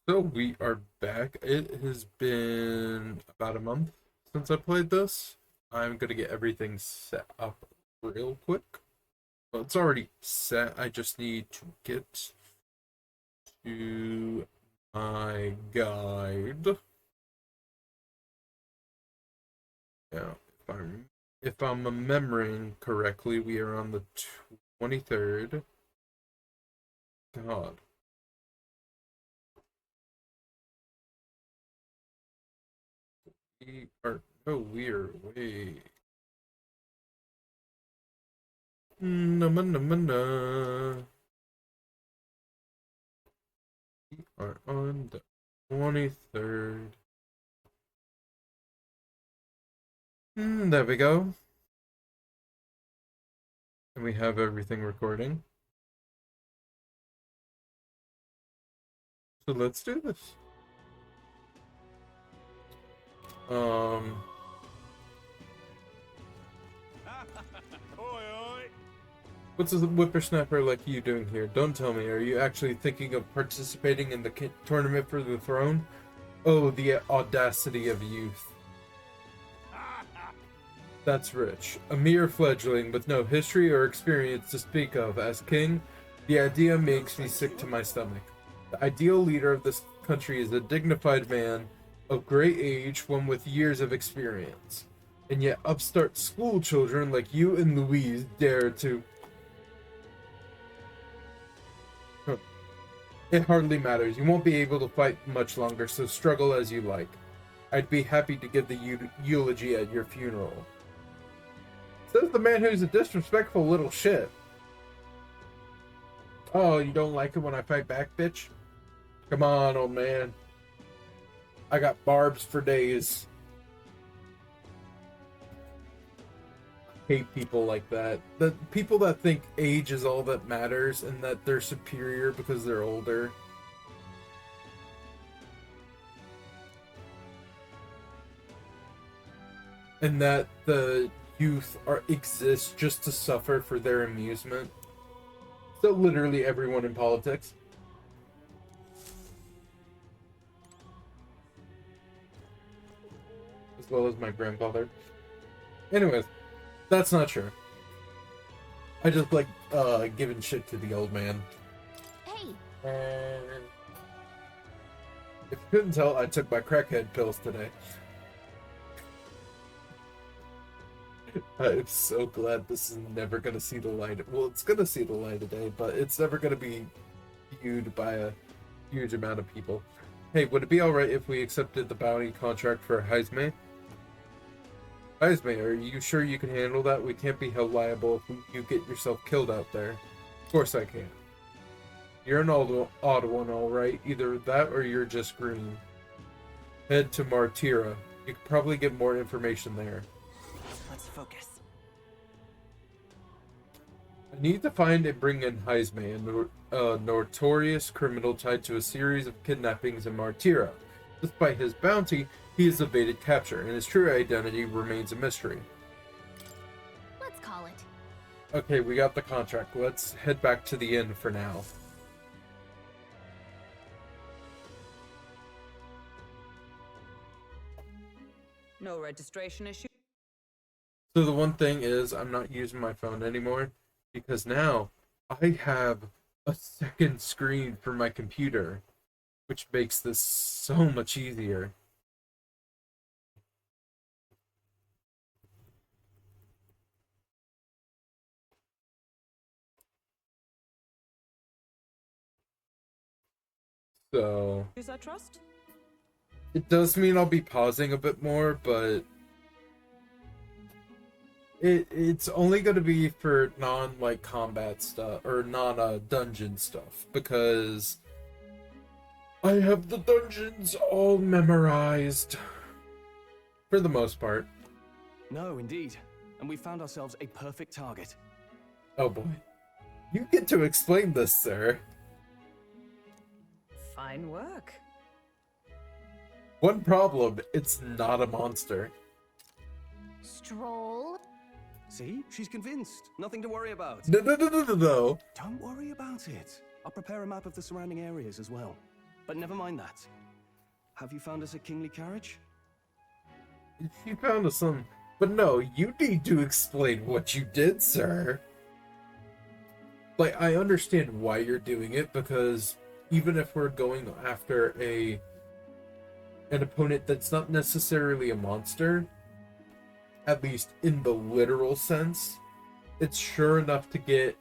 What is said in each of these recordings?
So we are back. It has been about a month since I played this. I'm gonna get everything set up real quick. Well, it's already set. I just need to get to my guide. Yeah, if I'm remembering correctly, we are on the 23rd. God, we are no, we are way. No, no, no, no. We are on the 23rd. There we go. And we have everything recording. So let's do this. Um, Oi, oi. what's a whippersnapper like you doing here? Don't tell me. Are you actually thinking of participating in the tournament for the throne? Oh, the audacity of youth. That's rich. A mere fledgling with no history or experience to speak of as king, the idea makes me sick to my stomach. The ideal leader of this country is a dignified man of great age, one with years of experience. And yet upstart school children like you and Louise dare to. Huh. It hardly matters. You won't be able to fight much longer, so struggle as you like. I'd be happy to give the eulogy at your funeral. Says the man who's a disrespectful little shit. Oh, you don't like it when I fight back, bitch? Come on, old man. I got barbs for days. Hate people like that. The people that think age is all that matters and that they're superior because they're older. And that the youth exist just to suffer for their amusement. So literally everyone in politics. As well as my grandfather. Anyways, that's not true. I just like giving shit to the old man. Hey, And if you couldn't tell, I took my crackhead pills today. I'm so glad this is never gonna see the light. Well, it's gonna see the light of day, but it's never gonna be viewed by a huge amount of people. Hey, would it be alright if we accepted the bounty contract for Heisme? Heisme, are you sure you can handle that? We can't be held liable if you get yourself killed out there. Of course I can. You're an odd one, alright. Either that or you're just green. Head to Martira. You could probably get more information there. Let's focus. I need to find and bring in Heisme, a notorious criminal tied to a series of kidnappings in Martira. Despite his bounty, he has evaded capture, and his true identity remains a mystery. let's call it. Okay, we got the contract. Let's head back to the inn for now. No registration issue. So the one thing is, I'm not using my phone anymore, because now I have a second screen for my computer, which makes this so much easier. So Is I trust? it does mean I'll be pausing a bit more, but it's only going to be for non like combat stuff or non dungeon stuff because I have the dungeons all memorized for the most part. No, indeed. And we found ourselves a perfect target. Oh boy. You get to explain this, sir. Fine work. One problem, it's not a monster. Stroll. See? She's convinced. Nothing to worry about. No. Don't worry about it. I'll prepare a map of the surrounding areas as well. But never mind that. Have you found us a kingly carriage? You found us some, but no, you need to explain what you did, sir. Like, I understand why you're doing it, because even if we're going after an opponent that's not necessarily a monster, at least in the literal sense, it's sure enough to get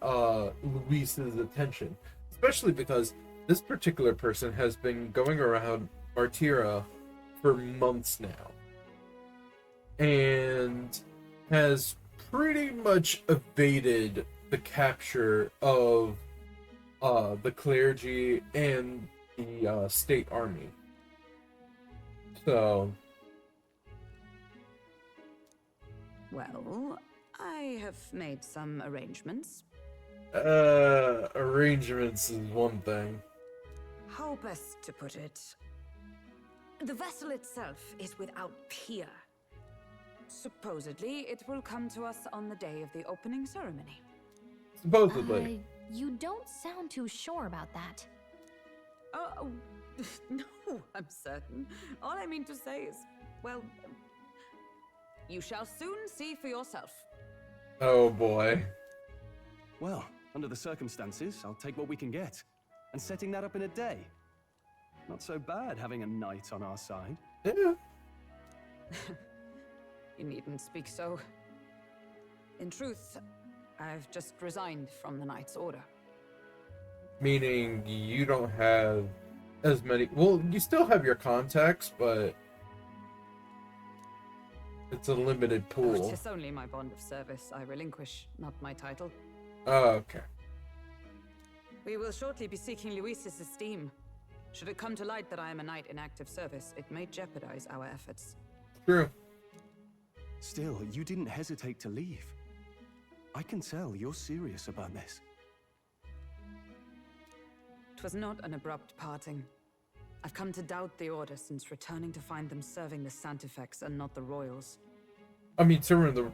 Luis's attention. Especially because this particular person has been going around Martira for months now. And has pretty much evaded the capture of the clergy and the state army. So, Well, I have made some arrangements. arrangements is one thing. How best to put it? The vessel itself is without peer. Supposedly, it will come to us on the day of the opening ceremony. Supposedly. You don't sound too sure about that. Oh, no, I'm certain. All I mean to say is, well, you shall soon see for yourself. Oh boy. Well, under the circumstances, I'll take what we can get. And setting that up in a day. Not so bad having a knight on our side. Yeah. You needn't speak so. In truth, I've just resigned from the Knight's Order. Meaning you don't have as many. Well, you still have your contacts, but it's a limited pool. It is only my bond of service I relinquish, not my title. Oh, okay. We will shortly be seeking Luis's esteem. Should it come to light that I am a knight in active service, it may jeopardize our efforts. True. Still, you didn't hesitate to leave. I can tell you're serious about this. It was not an abrupt parting. I've come to doubt the Order since returning to find them serving the Santifex and not the Royals. I mean, so we're in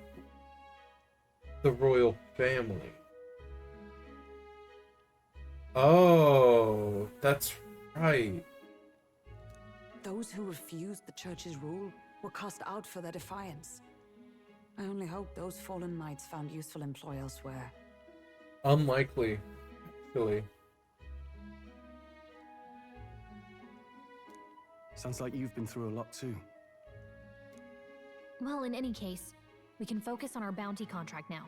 the royal family. Oh, that's right. Those who refused the Church's rule were cast out for their defiance. I only hope those fallen knights found useful employ elsewhere. Unlikely, actually. Sounds like you've been through a lot too. Well, in any case, we can focus on our bounty contract now.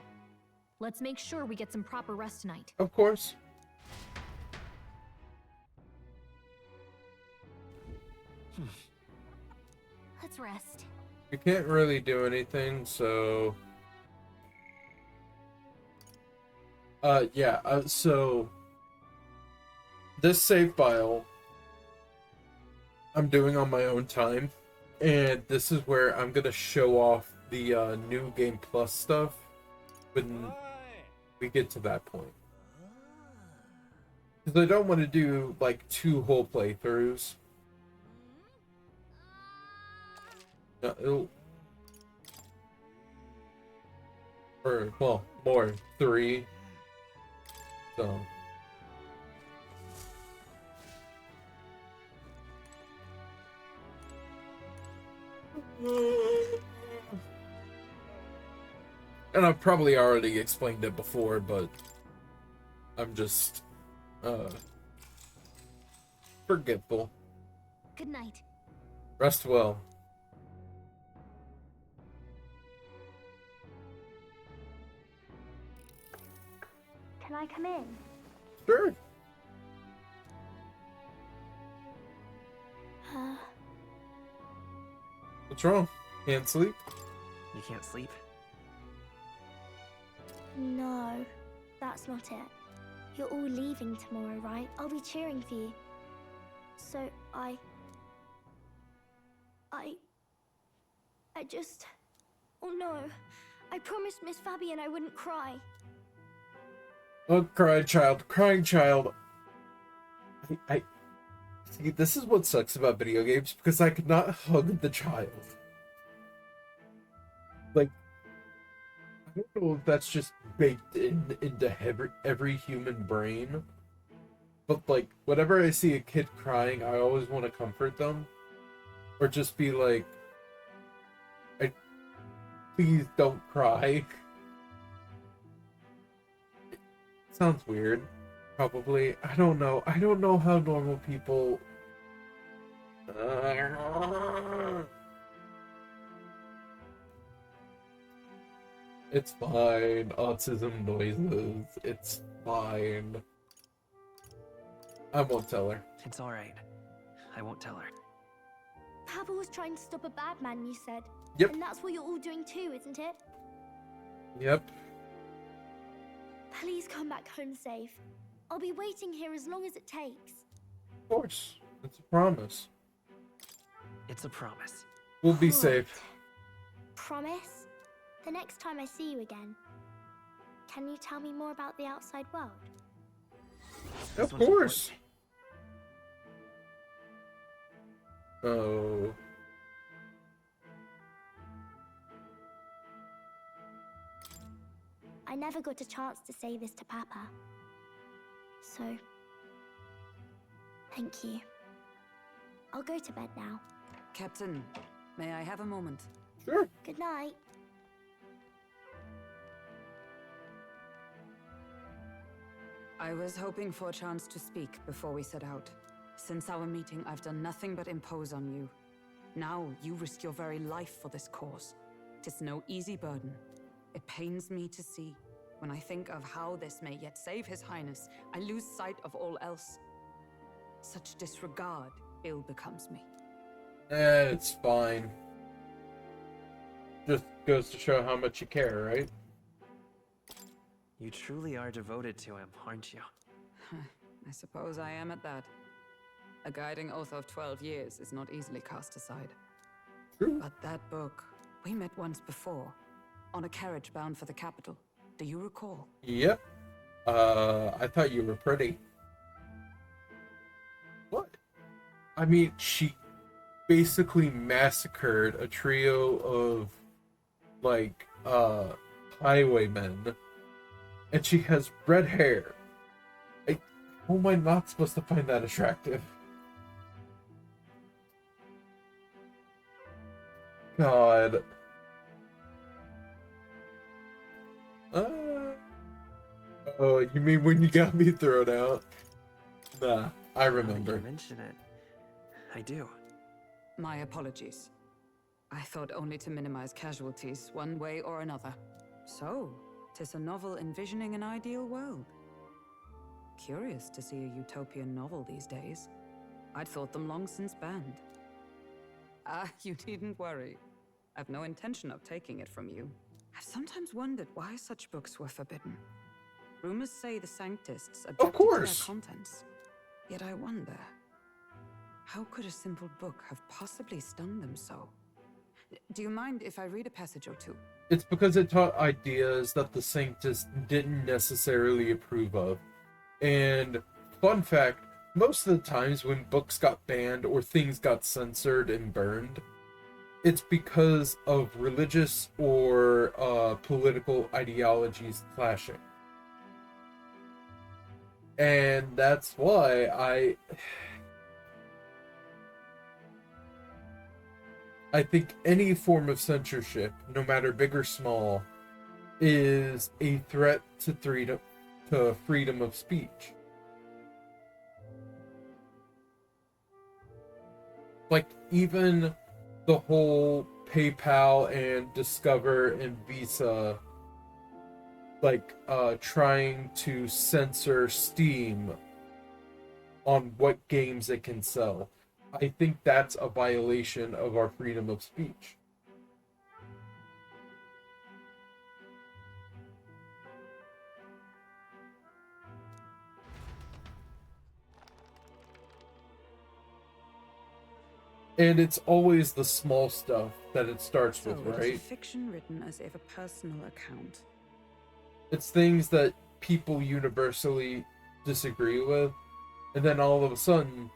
Let's make sure we get some proper rest tonight. Of course. Let's rest. You can't really do anything, so... so... This save file, I'm doing on my own time, and this is where I'm gonna show off the new Game Plus stuff when we get to that point. Because I don't want to do, like, 2 whole playthroughs. No, or, well, more, 3. So. And I've probably already explained it before, but I'm just, forgetful. Good night. Rest well. Can I come in? Sure. What's wrong? Can't sleep? You can't sleep? No, that's not it. You're all leaving tomorrow, right? I'll be cheering for you. So I just... Oh no. I promised Miss Fabian I wouldn't cry. Oh, crying child. Crying child. I see, this is what sucks about video games, because I could not hug the child. Like, I don't know if that's just baked into every human brain, But like, whenever I see a kid crying, I always want to comfort them, or just be like, please don't cry. Sounds weird, probably. I don't know. I don't know how normal people. It's fine. Autism noises. It's fine. I won't tell her. It's all right. I won't tell her. Papa was trying to stop a bad man, you said. Yep. And that's what you're all doing too, isn't it? Yep. Please come back home safe. I'll be waiting here as long as it takes. Of course. It's a promise. It's a promise. We'll be Right. safe. Promise? The next time I see you again, can you tell me more about the outside world? Of This one's course. Oh. I never got a chance to say this to Papa. So, thank you. I'll go to bed now. Captain, may I have a moment? Sure. Good night. I was hoping for a chance to speak before we set out. Since our meeting, I've done nothing but impose on you. Now, you risk your very life for this cause. 'Tis no easy burden. It pains me to see. When I think of how this may yet save His Highness, I lose sight of all else. Such disregard ill becomes me. It's fine. Just goes to show how much you care, right? You truly are devoted to him, aren't you? I suppose I am at that. A guiding oath of 12 years is not easily cast aside. True. But that book, we met once before, on a carriage bound for the capital. Do you recall? Yep. I thought you were pretty. What? I mean, she basically massacred a trio of, like, highwaymen. And she has red hair. How am I not supposed to find that attractive? God. Oh, you mean when you got me thrown out? Nah, I Now that remember. you mention it, I do. My apologies. I thought only to minimize casualties, one way or another. So, 'tis a novel envisioning an ideal world. Curious to see a utopian novel these days. I'd thought them long since banned. You needn't worry. I've no intention of taking it from you. I've sometimes wondered why such books were forbidden. Rumors say the Sanctists objected to course. their contents. Yet I wonder, how could a simple book have possibly stung them so? Do you mind if I read a passage or two? It's because it taught ideas that the Sanctists didn't necessarily approve of. And, fun fact, most of the times when books got banned or things got censored and burned, it's because of religious or political ideologies clashing. And that's why I think any form of censorship, no matter big or small, is a threat to freedom of speech. Like, even the whole PayPal and Discover and Visa, like, trying to censor Steam on what games it can sell. I think that's a violation of our freedom of speech. And it's always the small stuff that it starts So, with, it is a right? fiction written as if a personal account. It's things that people universally disagree with, and then all of a sudden,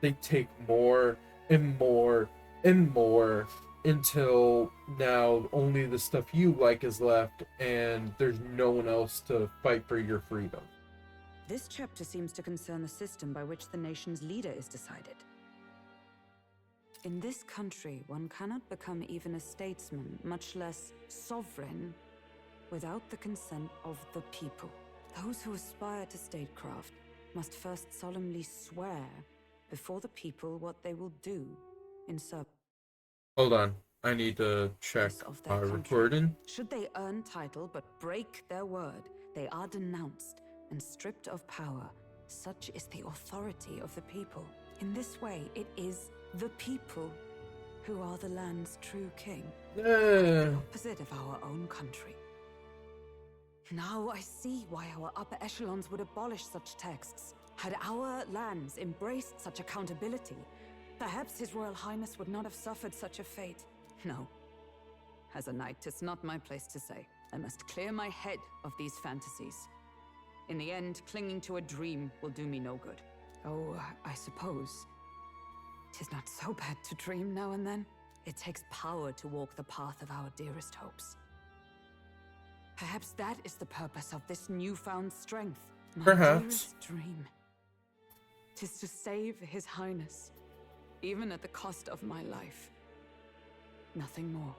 they take more and more and more until now only the stuff you like is left, and there's no one else to fight for your freedom. This chapter seems to concern the system by which the nation's leader is decided. In this country, one cannot become even a statesman, much less sovereign, without the consent of the people. Those who aspire to statecraft must first solemnly swear before the people what they will do in service Hold on. I need to check of my their country. recording. Should they earn title but break their word, they are denounced and stripped of power. Such is the authority of the people. In this way, it is the people who are the land's true king. Opposite of our own country. Now I see why our upper echelons would abolish such texts. Had our lands embraced such accountability, perhaps His Royal Highness would not have suffered such a fate. No. As a knight, 'tis not my place to say. I must clear my head of these fantasies. In the end, clinging to a dream will do me no good. Oh, I suppose 'tis not so bad to dream now and then. It takes power to walk the path of our dearest hopes. Perhaps that is the purpose of this newfound strength. My Perhaps. dearest dream. 'Tis to save His Highness, even at the cost of my life. Nothing more.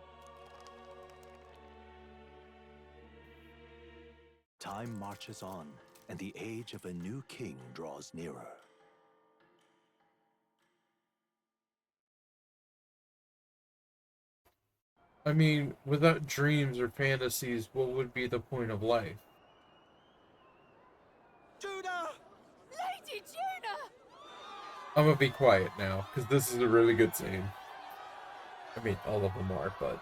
Time marches on, and the age of a new king draws nearer. I mean, without dreams or fantasies, what would be the point of life? Judah! Lady Juna! I'm gonna be quiet now, because this is a really good scene. I mean, all of them are, but...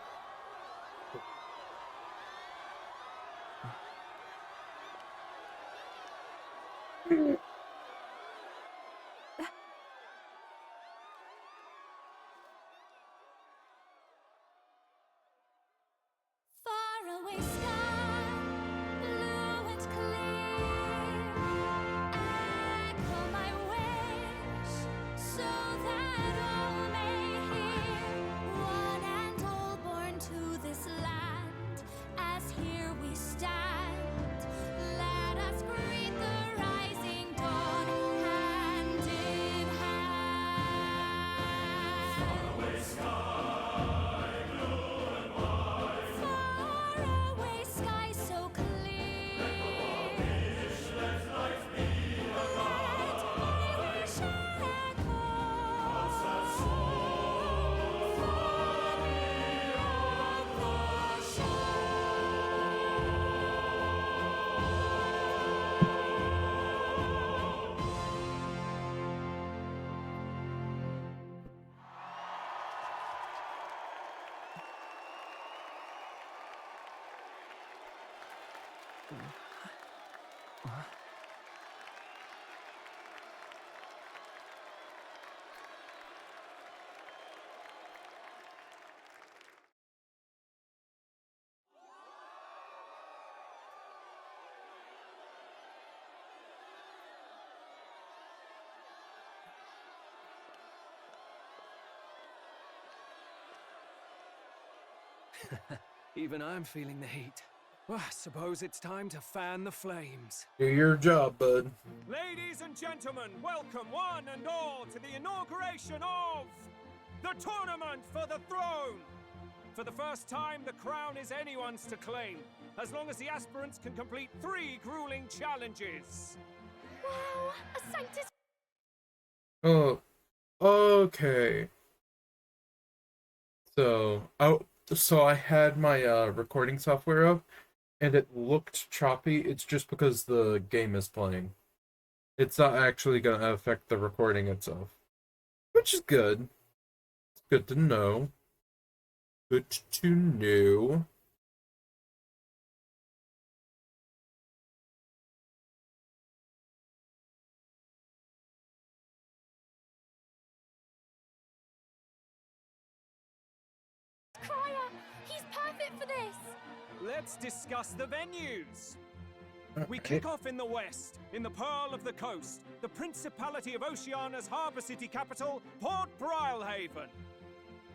Faraway sky, blue and clear. Echo my wish, so that all may hear. One and all born to this land, as here we stand. Let us greet the rising dawn, hand in hand. Faraway sky so clear. Let my wish echo. Far beyond the Even I'm feeling the heat. Well, I suppose it's time to fan the flames. Do your job, bud. Ladies and gentlemen, welcome one and all to the inauguration of the Tournament for the Throne! For the first time, the crown is anyone's to claim, as long as the aspirants can complete 3 grueling challenges. Wow, a sanctus. Oh, okay. So I had my recording software up, and it looked choppy. It's just because the game is playing. It's not actually going to affect the recording itself, which is good. It's good to know. Good to know. Crier! He's perfect for this! Let's discuss the venues. We Okay. kick off in the west, in the Pearl of the Coast, the Principality of Oceania's harbour city capital, Port Brilehaven.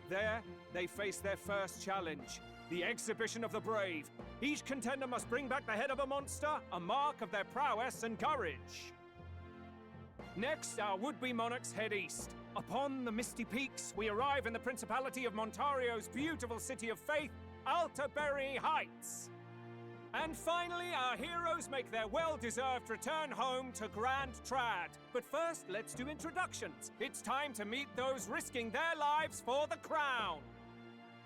There, they face their first challenge, the exhibition of the brave. Each contender must bring back the head of a monster, a mark of their prowess and courage. Next, our would-be monarchs head east. Upon the misty peaks, we arrive in the Principality of Montario's beautiful city of faith, Altaberry Heights. And finally, our heroes make their well-deserved return home to Grand Trad. But first, let's do introductions. It's time to meet those risking their lives for the crown.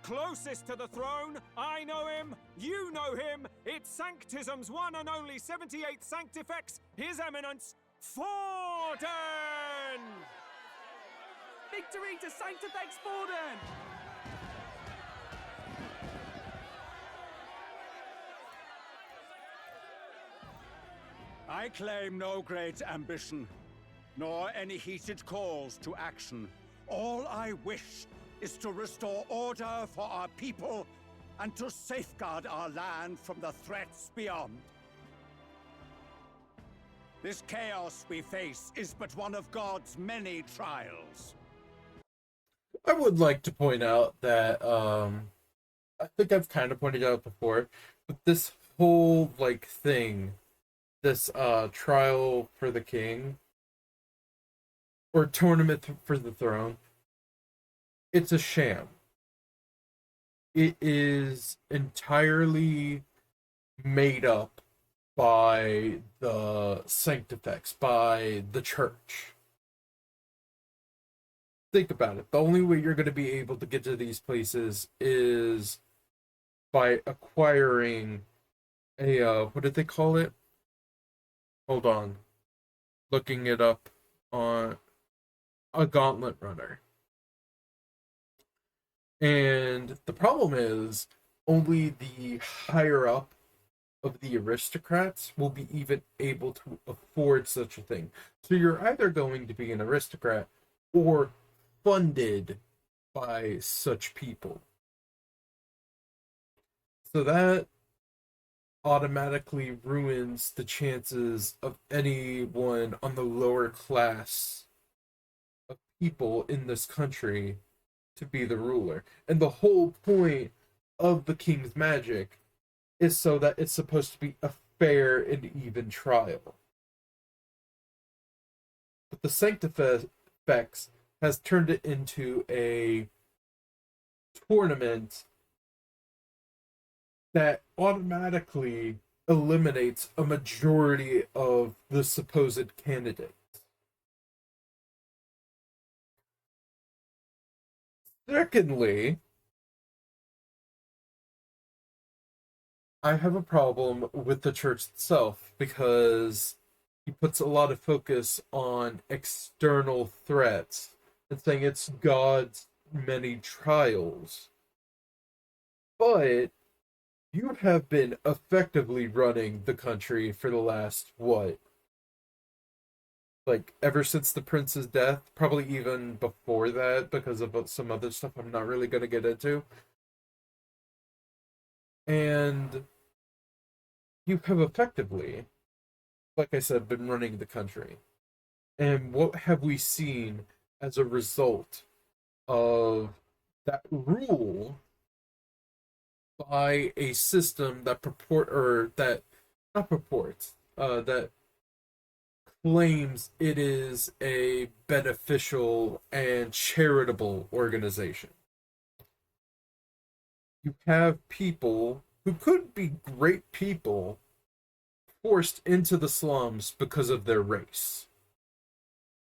Closest to the throne, I know him, you know him. It's Sanctism's one and only 78th Sanctifex, His Eminence, Forden! Victory to Sanctifex Forden! I claim no great ambition, nor any heated calls to action. All I wish is to restore order for our people and to safeguard our land from the threats beyond. This chaos we face is but one of God's many trials. I would like to point out that I think I've kind of pointed out before, but this whole thing, this trial for the king or tournament for the throne, it's a sham. It is entirely made up by the Sanctifex, by the church. Think about it. The only way you're going to be able to get to these places is by acquiring a, what did they call it? Hold on. Looking it up on a gauntlet runner. And the problem is, only the higher up of the aristocrats will be even able to afford such a thing. So you're either going to be an aristocrat or funded by such people. So that automatically ruins the chances of anyone on the lower class of people in this country to be the ruler. And the whole point of the king's magic is so that it's supposed to be a fair and even trial. But the Sanctifex has turned it into a tournament that automatically eliminates a majority of the supposed candidates. Secondly, I have a problem with the church itself because he puts a lot of focus on external threats and saying it's God's many trials. But you have been effectively running the country for the last, what? Ever since the prince's death, probably even before that, because of some other stuff I'm not really going to get into. And you have effectively, like I said, been running the country. And what have we seen as a result of that rule by a system that that claims it is a beneficial and charitable organization? You have people who could be great people forced into the slums because of their race.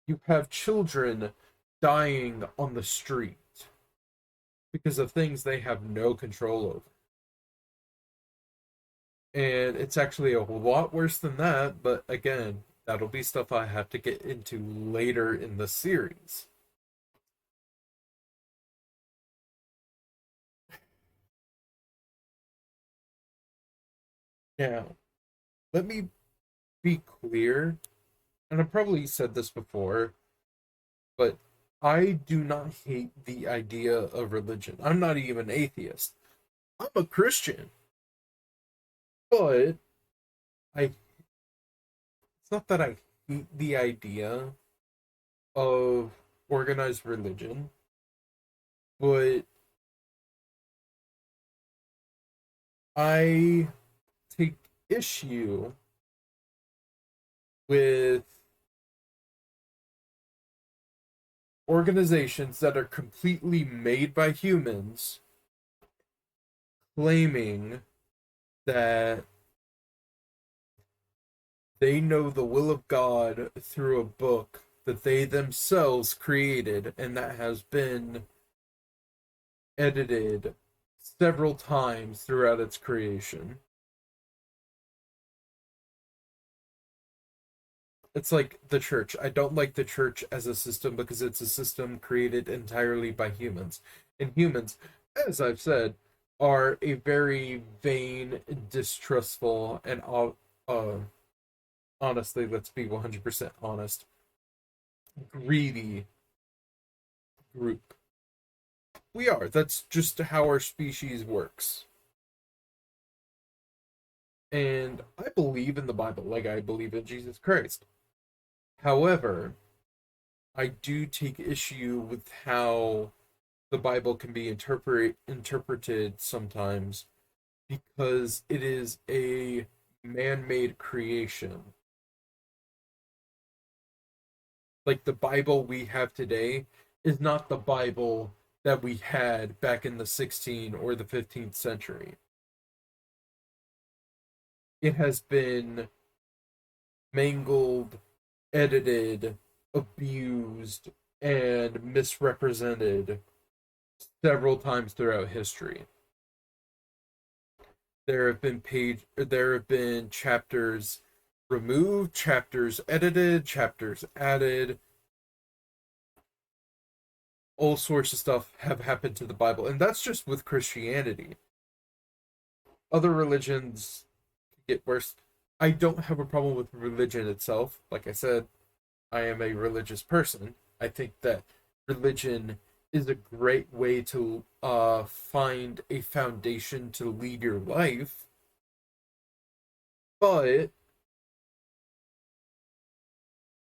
You have children dying on the street because of things they have no control over. And it's actually a lot worse than that, but again, that'll be stuff I have to get into later in the series. Now, let me be clear, and I've probably said this before, but I do not hate the idea of religion. I'm not even an atheist. I'm a Christian. But it's not that I hate the idea of organized religion, but I take issue with organizations that are completely made by humans claiming that they know the will of God through a book that they themselves created and that has been edited several times throughout its creation. It's like the church. I don't like the church as a system because it's a system created entirely by humans. And humans, as I've said, are a very vain, distrustful, and honestly, let's be 100% honest, greedy group. We are. That's just how our species works. And I believe in the Bible like I believe in Jesus Christ. However, I do take issue with how the Bible can be interpreted sometimes because it is a man-made creation. Like the Bible we have today is not the Bible that we had back in the 16th or the 15th century. It has been mangled, edited, abused, and misrepresented several times throughout history. There have been chapters removed, chapters edited, chapters added. All sorts of stuff have happened to the Bible, and that's just with Christianity. Other religions get worse. I don't have a problem with religion itself. Like I said, I am a religious person. I think that religion is a great way to find a foundation to lead your life. But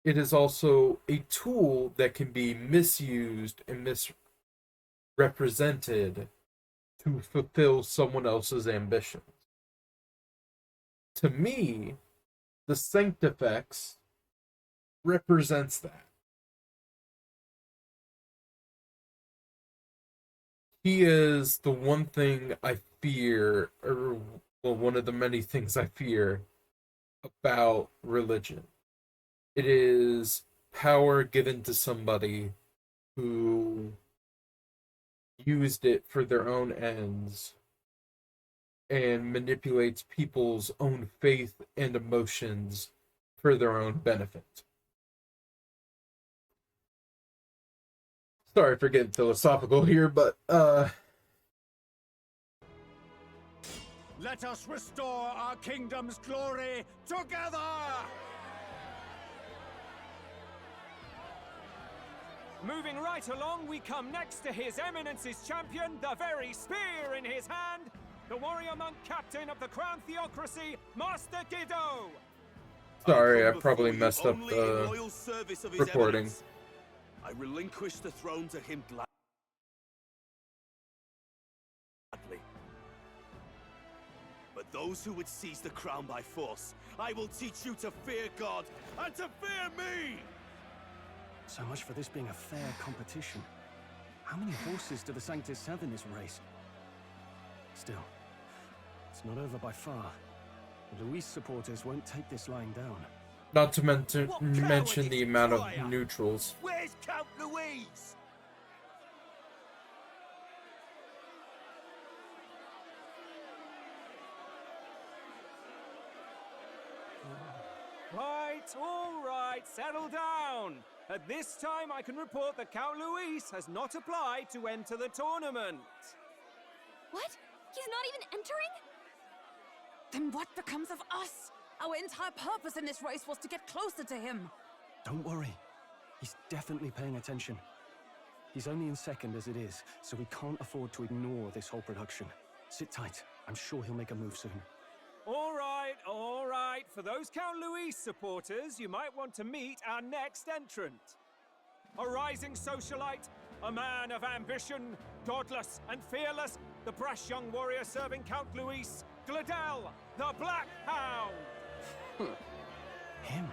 it is also a tool that can be misused and misrepresented to fulfill someone else's ambitions. To me, the Sanctifex represents that. He is the one thing I fear, or well, one of the many things I fear about religion. It is power given to somebody who used it for their own ends and manipulates people's own faith and emotions for their own benefit. Sorry for getting philosophical here, but let us restore our kingdom's glory together! Moving right along, we come next to His Eminence's champion, the very spear in his hand, the warrior monk captain of the Crown Theocracy, Master Guido! Sorry, I probably messed up the recording. I relinquish the throne to him gladly. But those who would seize the crown by force, I will teach you to fear God and to fear me! So much for this being a fair competition. How many horses do the Sanctus have in this race? Still, it's not over by far. The Luis supporters won't take this lying down. Not to mention the amount of neutrals. Where's Count Louise? All right, settle down. At this time, I can report that Count Luis has not applied to enter the tournament. What? He's not even entering? Then what becomes of us? Our entire purpose in this race was to get closer to him. Don't worry. He's definitely paying attention. He's only in second as it is, so we can't afford to ignore this whole production. Sit tight. I'm sure he'll make a move soon. All right, all right. For those Count Luis supporters, you might want to meet our next entrant. A rising socialite, a man of ambition, godless and fearless, the brash young warrior serving Count Luis, Gladel, the Black Hound. Him?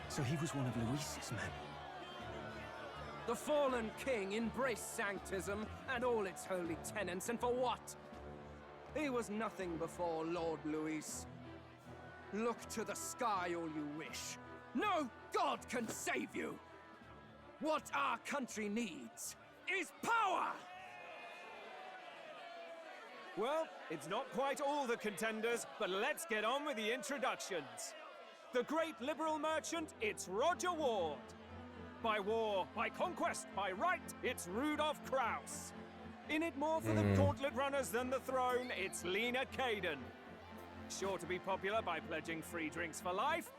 So he was one of Luis's men. The fallen king embraced sanctism and all its holy tenets, and for what? He was nothing before Lord Luis. Look to the sky all you wish. No god can save you! What our country needs is power! Well, it's not quite all the contenders, but let's get on with the introductions. The great liberal merchant, it's Roger Ward. By war, by conquest, by right, it's Rudolph Kraus. In it more for the gauntlet runners than the throne, it's Lena Caden. Sure to be popular by pledging free drinks for life,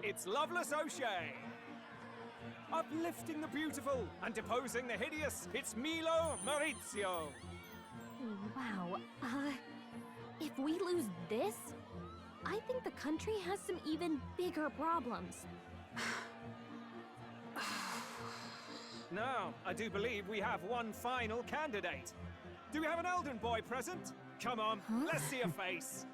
it's Loveless O'Shea. Uplifting the beautiful and deposing the hideous, it's Milo Maurizio. Wow, if we lose this, I think the country has some even bigger problems. Now, I do believe we have one final candidate. Do we have an Elden boy present? Come on, let's see a face.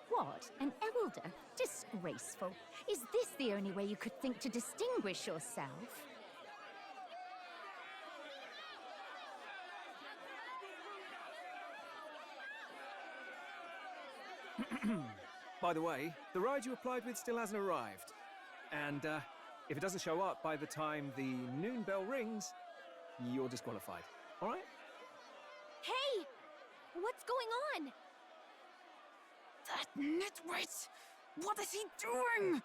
What? An elder? Disgraceful. Is this the only way you could think to distinguish yourself? By the way, the ride you applied with still hasn't arrived. And, if it doesn't show up by the time the noon bell rings, you're disqualified. All right? Hey! What's going on? That nitwit! What is he doing?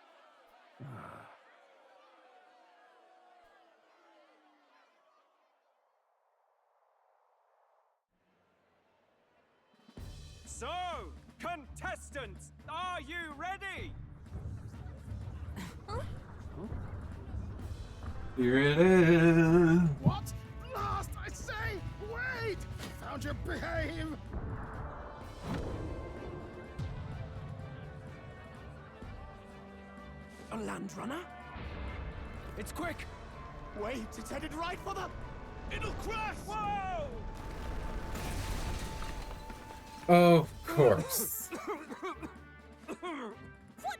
So, contestants, are you ready? Here it is. What? Blast, I say! Wait! Found your behave! A land runner? It's quick! Wait, it's headed right for the... It'll crash! Whoa! Of course.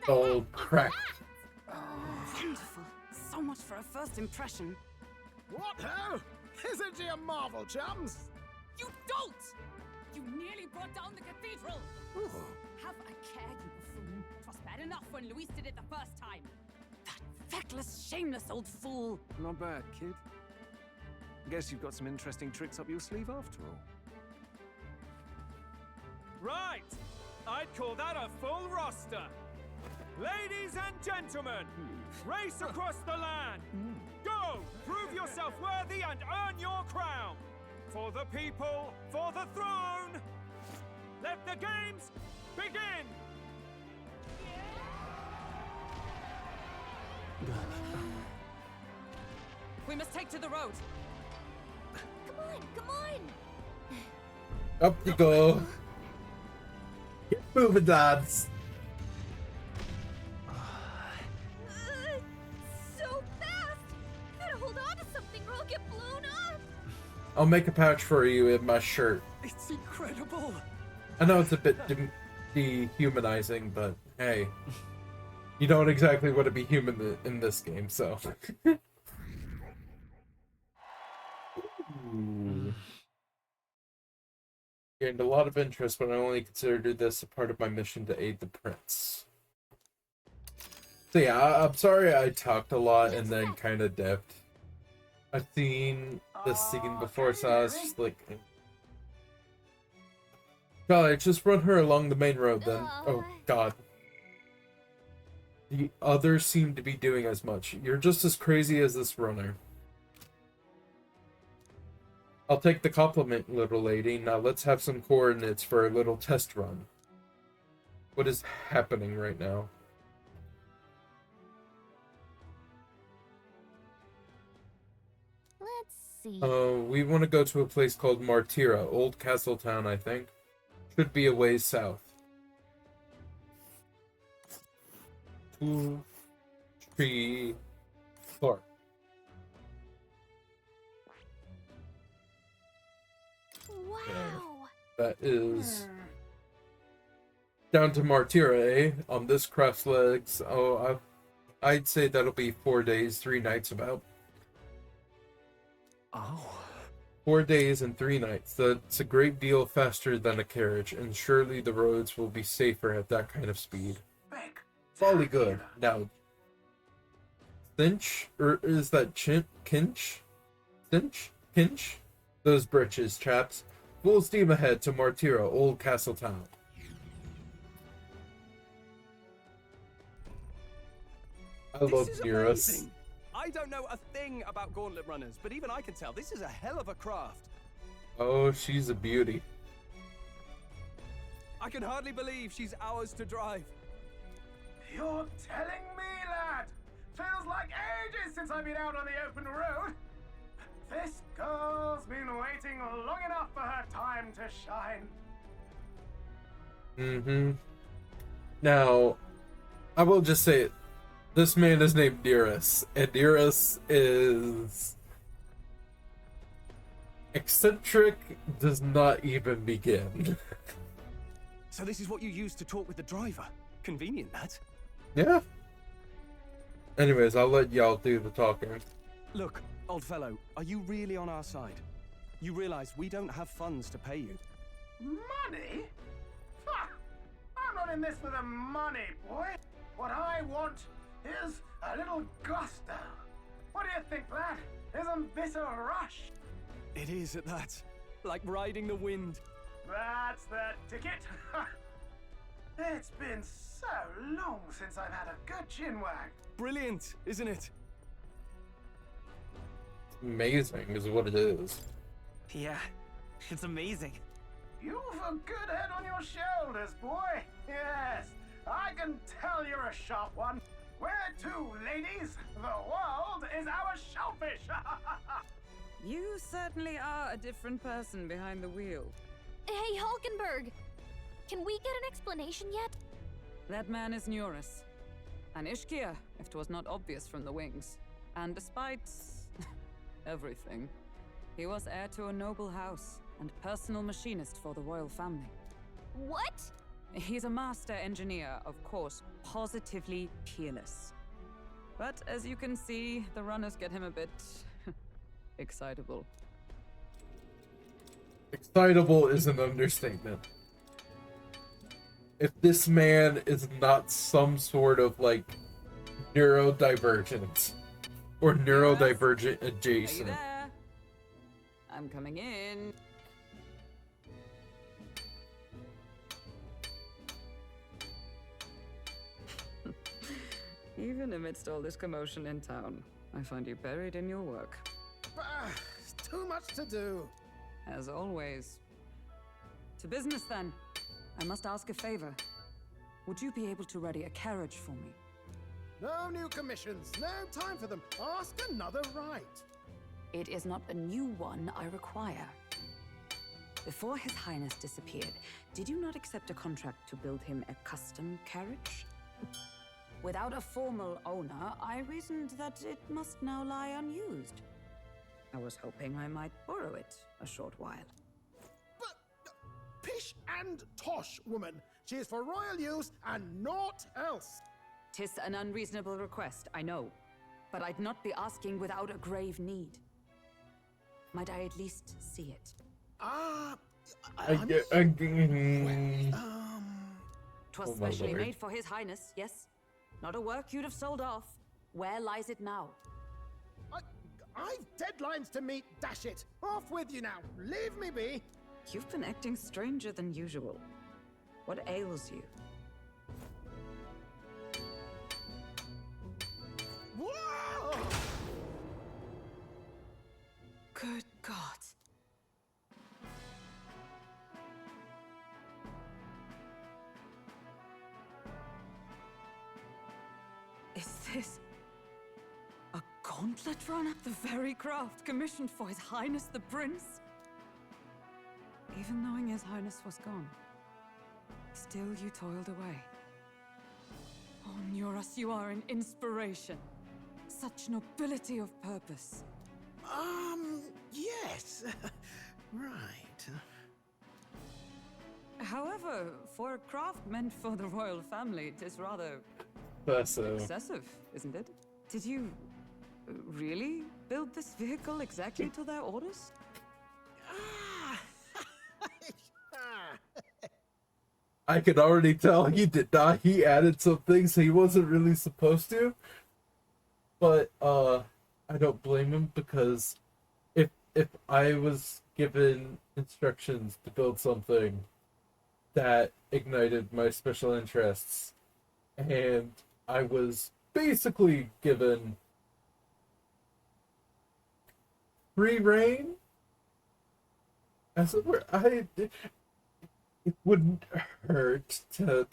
Oh, crap. Wonderful. So much for a first impression. What ho? Isn't he a marvel, chums? You don't! You nearly brought down the cathedral! Have a care, you buffoon. 'Twas bad enough when Luis did it the first time. That feckless, shameless old fool. Not bad, kid. Guess you've got some interesting tricks up your sleeve after all. Right! I'd call that a full roster. Ladies and gentlemen, race across the land. Go! Prove yourself worthy and earn your crown. For the people, for the throne. Let the games begin! We must take to the road. Come on, come on! Up you go. Get moving, lads. So fast! Gotta hold on to something or I'll get blown up! I'll make a pouch for you in my shirt. It's incredible! I know it's a bit dehumanizing, but hey, you don't exactly want to be human in this game, so. Ooh. Gained a lot of interest when I only considered this a part of my mission to aid the prince. So yeah, I'm sorry I talked a lot and then kind of dipped. I've seen this scene before, so I was just like... God, just run her along the main road then. Oh god. The others seem to be doing as much. You're just as crazy as this runner. I'll take the compliment, little lady. Now let's have some coordinates for a little test run. What is happening right now? Let's see. We want to go to a place called Martira, Old Castle Town, I think. Should be a ways south. Tree Clark. Wow. That is down to Martyra, eh? On this craft's legs. Oh, I'd say that'll be 4 days, 3 nights about. Oh. 4 days and 3 nights. That's a great deal faster than a carriage, and surely the roads will be safer at that kind of speed. Folly good. Now, Cinch? Or is that Kinch? Cinch? Kinch? Those britches, chaps. Full steam ahead to Martyra, Old Castle Town. I love Nearus. I don't know a thing about gauntlet runners, but even I can tell this is a hell of a craft. Oh, she's a beauty. I can hardly believe she's ours to drive. You're telling me, lad? Feels like ages since I've been out on the open road. This girl's been waiting long enough for her time to shine. Mm-hmm. Now, I will just say it. This man is named Nearus, and Nearus is eccentric does not even begin. So this is what you use to talk with the driver. Convenient, that. Yeah. Anyways, I'll let y'all do the talking. Look, old fellow, are you really on our side? You realize we don't have funds to pay you. Money? Ha! I'm not in this for the money, boy. What I want is a little gusto. What do you think, lad? Isn't this a rush? It is at that. Like riding the wind. That's the ticket. It's been so long since I've had a good chinwag. Brilliant, isn't it? Amazing is what it is. Yeah, it's amazing. You've a good head on your shoulders, boy. Yes, I can tell you're a sharp one. Where to, ladies? The world is our shellfish. You certainly are a different person behind the wheel. Hey, Hulkenberg! Can we get an explanation yet? That man is Nearus. An Ishkia, if 'twas not obvious from the wings. And despite everything, he was heir to a noble house and personal machinist for the royal family. What? He's a master engineer, of course, positively peerless. But as you can see, the runners get him a bit excitable. Excitable is an understatement. If this man is not some sort of like neurodivergent or neurodivergent Are you adjacent. there? I'm coming in. Even amidst all this commotion in town, I find you buried in your work. It's too much to do. As always. To business then. I must ask a favor. Would you be able to ready a carriage for me? No new commissions. No time for them. Ask another right. It is not a new one I require. Before His Highness disappeared, did you not accept a contract to build him a custom carriage? Without a formal owner, I reasoned that it must now lie unused. I was hoping I might borrow it a short while. But pish and tosh, woman. She is for royal use and naught else. 'Tis an unreasonable request, I know. But I'd not be asking without a grave need. Might I at least see it? Oh 'Twas my specially lord. made for His Highness, yes? Not a work you'd have sold off. Where lies it now? I've deadlines to meet, dash it. Off with you now. Leave me be. You've been acting stranger than usual. What ails you? Whoa! Good God. Is this a gauntlet runner? The very craft commissioned for His Highness the Prince? Even knowing His Highness was gone, still you toiled away. Oh, Nuras, you are an inspiration. Such nobility of purpose. Yes. Right. However, for a craft meant for the royal family, it is rather excessive, isn't it? Did you really build this vehicle exactly to their orders? I could already tell he did not. He added some things he wasn't really supposed to. But I don't blame him, because if I was given instructions to build something that ignited my special interests, and I was basically given free reign, as it were, it wouldn't hurt to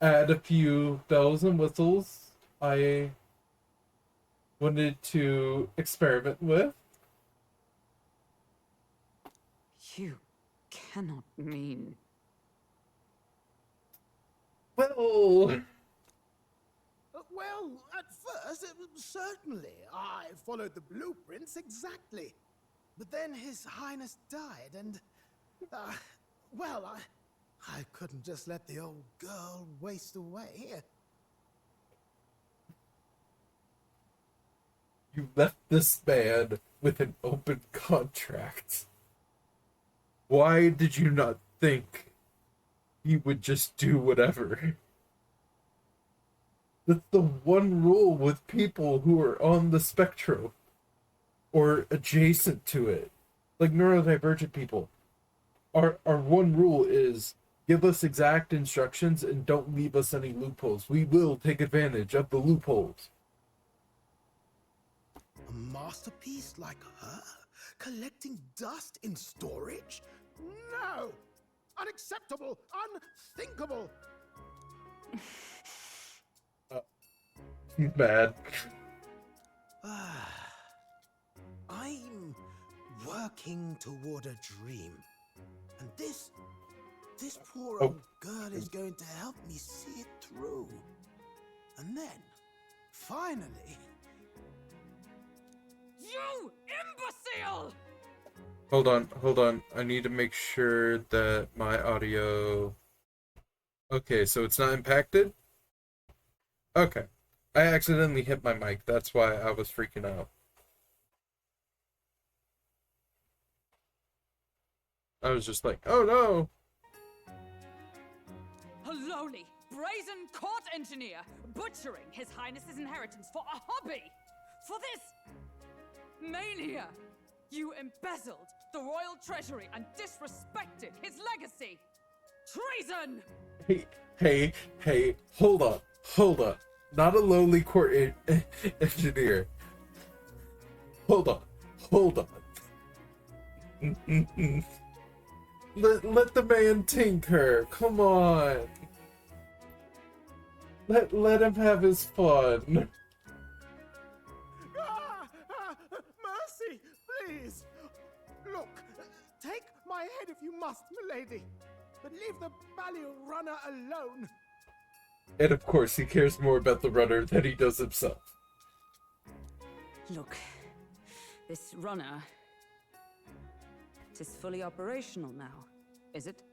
add a few bells and whistles I wanted to experiment with. You cannot mean... Well... Well, at first, certainly. I followed the blueprints exactly. But then His Highness died, and... well, I couldn't just let the old girl waste away. You left this man with an open contract. Why did you not think he would just do whatever? That's the one rule with people who are on the spectrum or adjacent to it, like neurodivergent people. Our one rule is give us exact instructions and don't leave us any loopholes. We will take advantage of the loopholes. A masterpiece like her? Collecting dust in storage? No! Unacceptable! Unthinkable! He's mad. I'm working toward a dream. And this poor old girl is going to help me see it through. And then, finally... You imbecile! Hold on. I need to make sure that my audio... Okay, so it's not impacted? Okay. I accidentally hit my mic. That's why I was freaking out. I was just like, oh no! A lowly, brazen court engineer butchering His Highness's inheritance for a hobby! For this mania! You embezzled the royal treasury and disrespected his legacy! Treason! Hey, hold on. Not a lowly court engineer. Hold on. Let the man tinker. Come on. Let him have his fun. Mercy, please. Look, take my head if you must, milady, but leave the Balliol runner alone. And of course, he cares more about the runner than he does himself. Look, this runner... it is fully operational now, is it?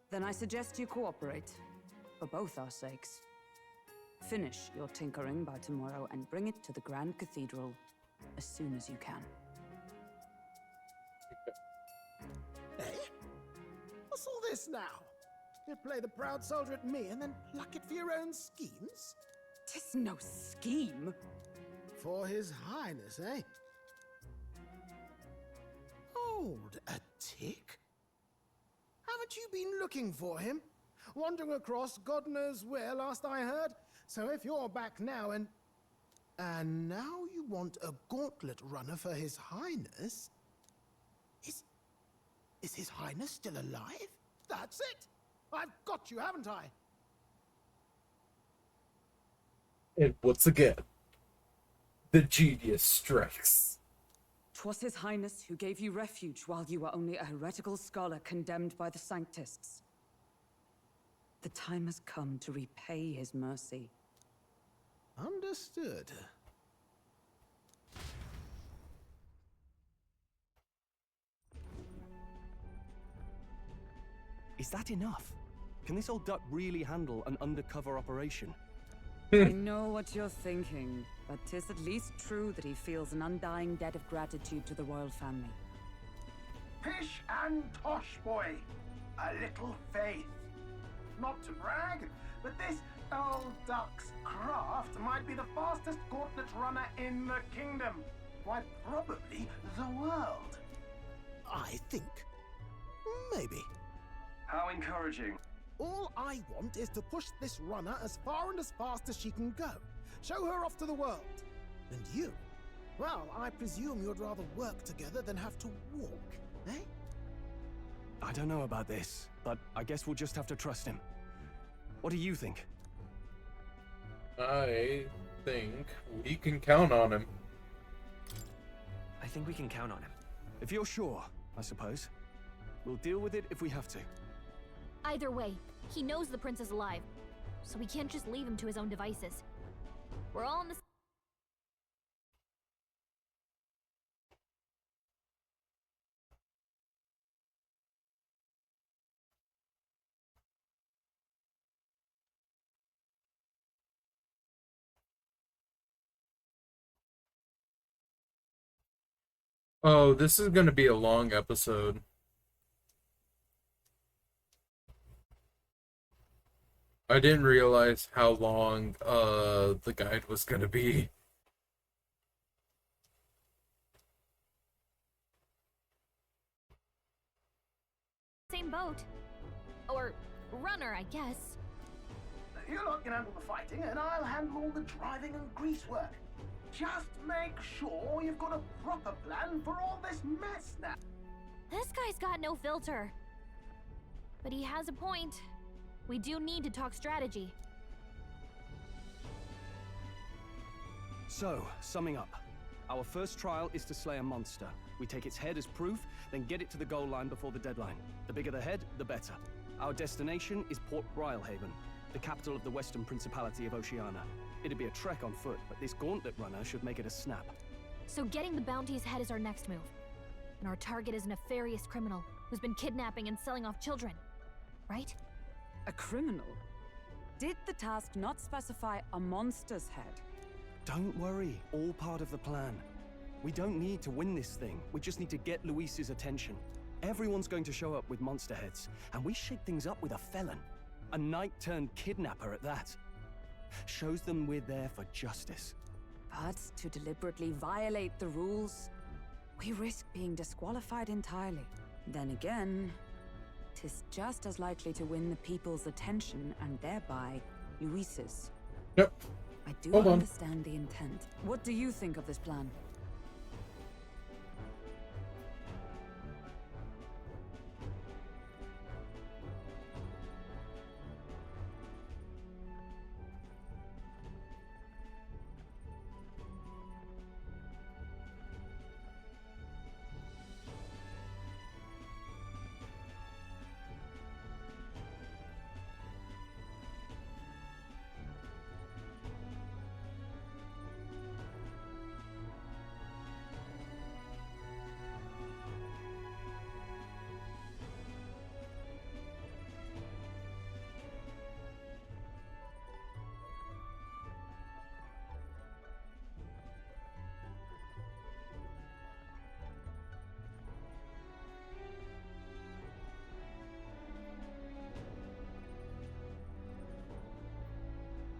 Then I suggest you cooperate, for both our sakes. Finish your tinkering by tomorrow and bring it to the Grand Cathedral as soon as you can. Eh? What's all this now? You play the proud soldier at me and then pluck it for your own schemes? 'Tis no scheme. For His Highness, eh? Hold a tick. Haven't you been looking for him? Wandering across God knows where last I heard? So if you're back now and now you want a gauntlet runner for His Highness? Is His Highness still alive? That's it! I've got you, haven't I? And once again, the genius strikes. 'Twas His Highness who gave you refuge while you were only a heretical scholar condemned by the Sanctists. The time has come to repay his mercy Understood. Is that enough? Can this old duck really handle an undercover operation? I know what you're thinking, but 'tis at least true that he feels an undying debt of gratitude to the royal family. Pish and tosh, boy. A little faith. Not to brag, but this old duck's craft might be the fastest gauntlet runner in the kingdom. Why, probably the world. I think. Maybe. How encouraging. All I want is to push this runner as far and as fast as she can go. Show her off to the world. And you? Well, I presume you'd rather work together than have to walk, eh? I don't know about this, but I guess we'll just have to trust him. What do you think? I think we can count on him. I think we can count on him. If you're sure, I suppose. We'll deal with it if we have to. Either way, he knows the prince is alive, so we can't just leave him to his own devices. We're all in the... Oh, this is gonna be a long episode. I didn't realize how long the guide was gonna be. Same boat. Or runner, I guess. You lot can handle the fighting, and I'll handle all the driving and greasework. Just make sure you've got a proper plan for all this mess now. This guy's got no filter. But he has a point. We do need to talk strategy. So, summing up. Our first trial is to slay a monster. We take its head as proof, then get it to the goal line before the deadline. The bigger the head, the better. Our destination is Port Brylehaven, the capital of the Western Principality of Oceania. It'd be a trek on foot, but this gauntlet runner should make it a snap. So getting the bounty's head is our next move. And our target is a nefarious criminal who's been kidnapping and selling off children. Right? A criminal? Did the task not specify a monster's head? Don't worry, all part of the plan. We don't need to win this thing, we just need to get Luis's attention. Everyone's going to show up with monster heads, and we shake things up with a felon. A knight-turned-kidnapper at that. Shows them we're there for justice. But to deliberately violate the rules, we risk being disqualified entirely. Then again, 'tis just as likely to win the people's attention and thereby Luis's. Yep. I do Hold on. understand the intent. What do you think of this plan?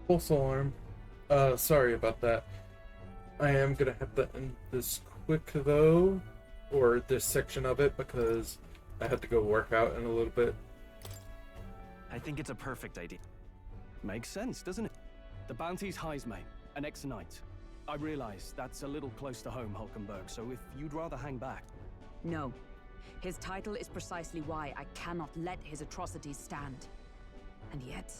False alarm. Sorry about that. I am gonna have to end this quick though, or this section of it, because I had to go work out in a little bit. I think it's a perfect idea. Makes sense, doesn't it? The bounty's Heismay, an ex-knight. I realize that's a little close to home, Hulkenberg, so if you'd rather hang back... No. His title is precisely why I cannot let his atrocities stand. And yet...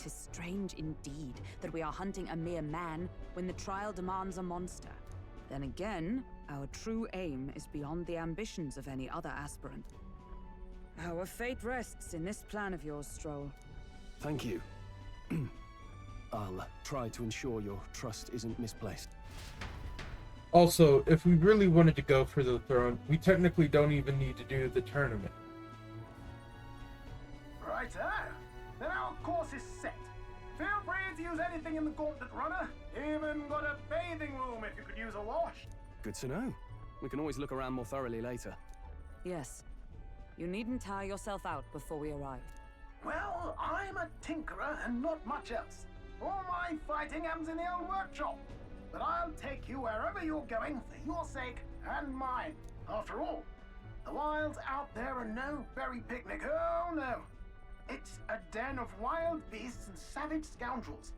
'tis strange indeed that we are hunting a mere man when the trial demands a monster. Then again, our true aim is beyond the ambitions of any other aspirant. Our fate rests in this plan of yours, Stroll. Thank you. I'll try to ensure your trust isn't misplaced. Also, if we really wanted to go for the throne, we technically don't even need to do the tournament. Righto. Then our course is set. Feel free to use anything in the Gauntlet Runner. Even got a bathing room if you could use a wash. Good to know. We can always look around more thoroughly later. Yes. You needn't tire yourself out before we arrive. Well, I'm a tinkerer and not much else. All my fighting happens in the old workshop. But I'll take you wherever you're going for your sake and mine. After all, the wilds out there are no berry picnic. Oh no. It's a den of wild beasts and savage scoundrels.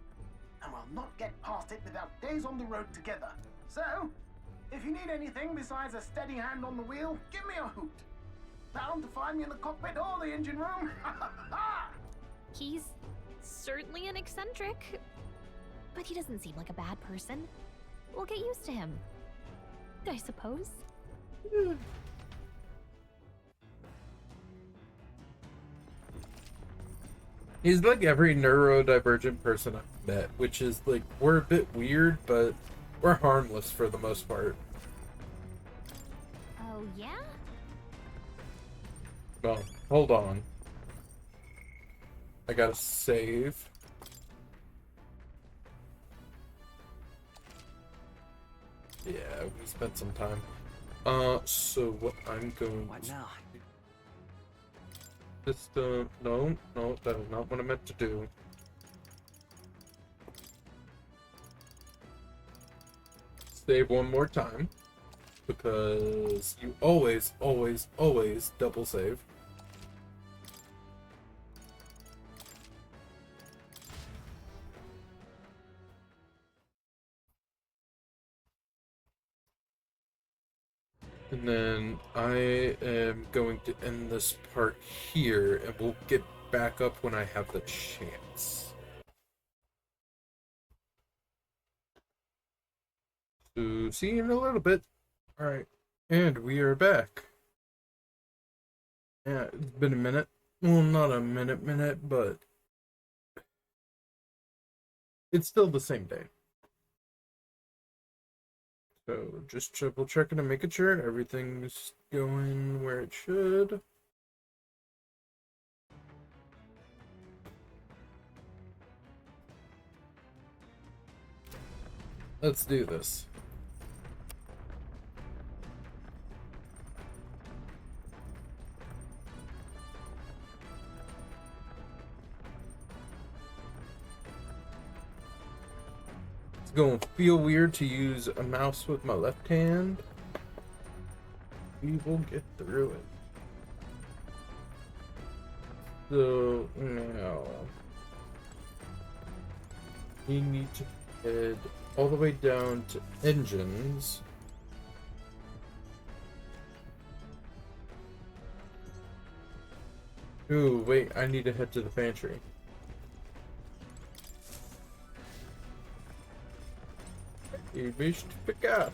And we'll not get past it without days on the road together. So, if you need anything besides a steady hand on the wheel, give me a hoot. Bound to find me in the cockpit or the engine room. He's certainly an eccentric, but he doesn't seem like a bad person. We'll get used to him, I suppose. He's like every neurodivergent person I've met, which is like, we're a bit weird, but we're harmless for the most part. Oh, yeah? Well, hold on. I gotta save. Yeah, we spent some time. So what I'm going What to now? just, no, that is not what I meant to do. Save one more time, because you always double save. And then I am going to end this part here, and we'll get back up when I have the chance. So, see you in a little bit. Alright, and we are back. Yeah, it's been a minute. Well, not a minute, but it's still the same day. So, just triple checking and making sure everything's going where it should. Let's do this. It's going to feel weird to use a mouse with my left hand. We will get through it. So now we need to head all the way down to engines. Ooh, wait, I need to head to the pantry. You wish to forget.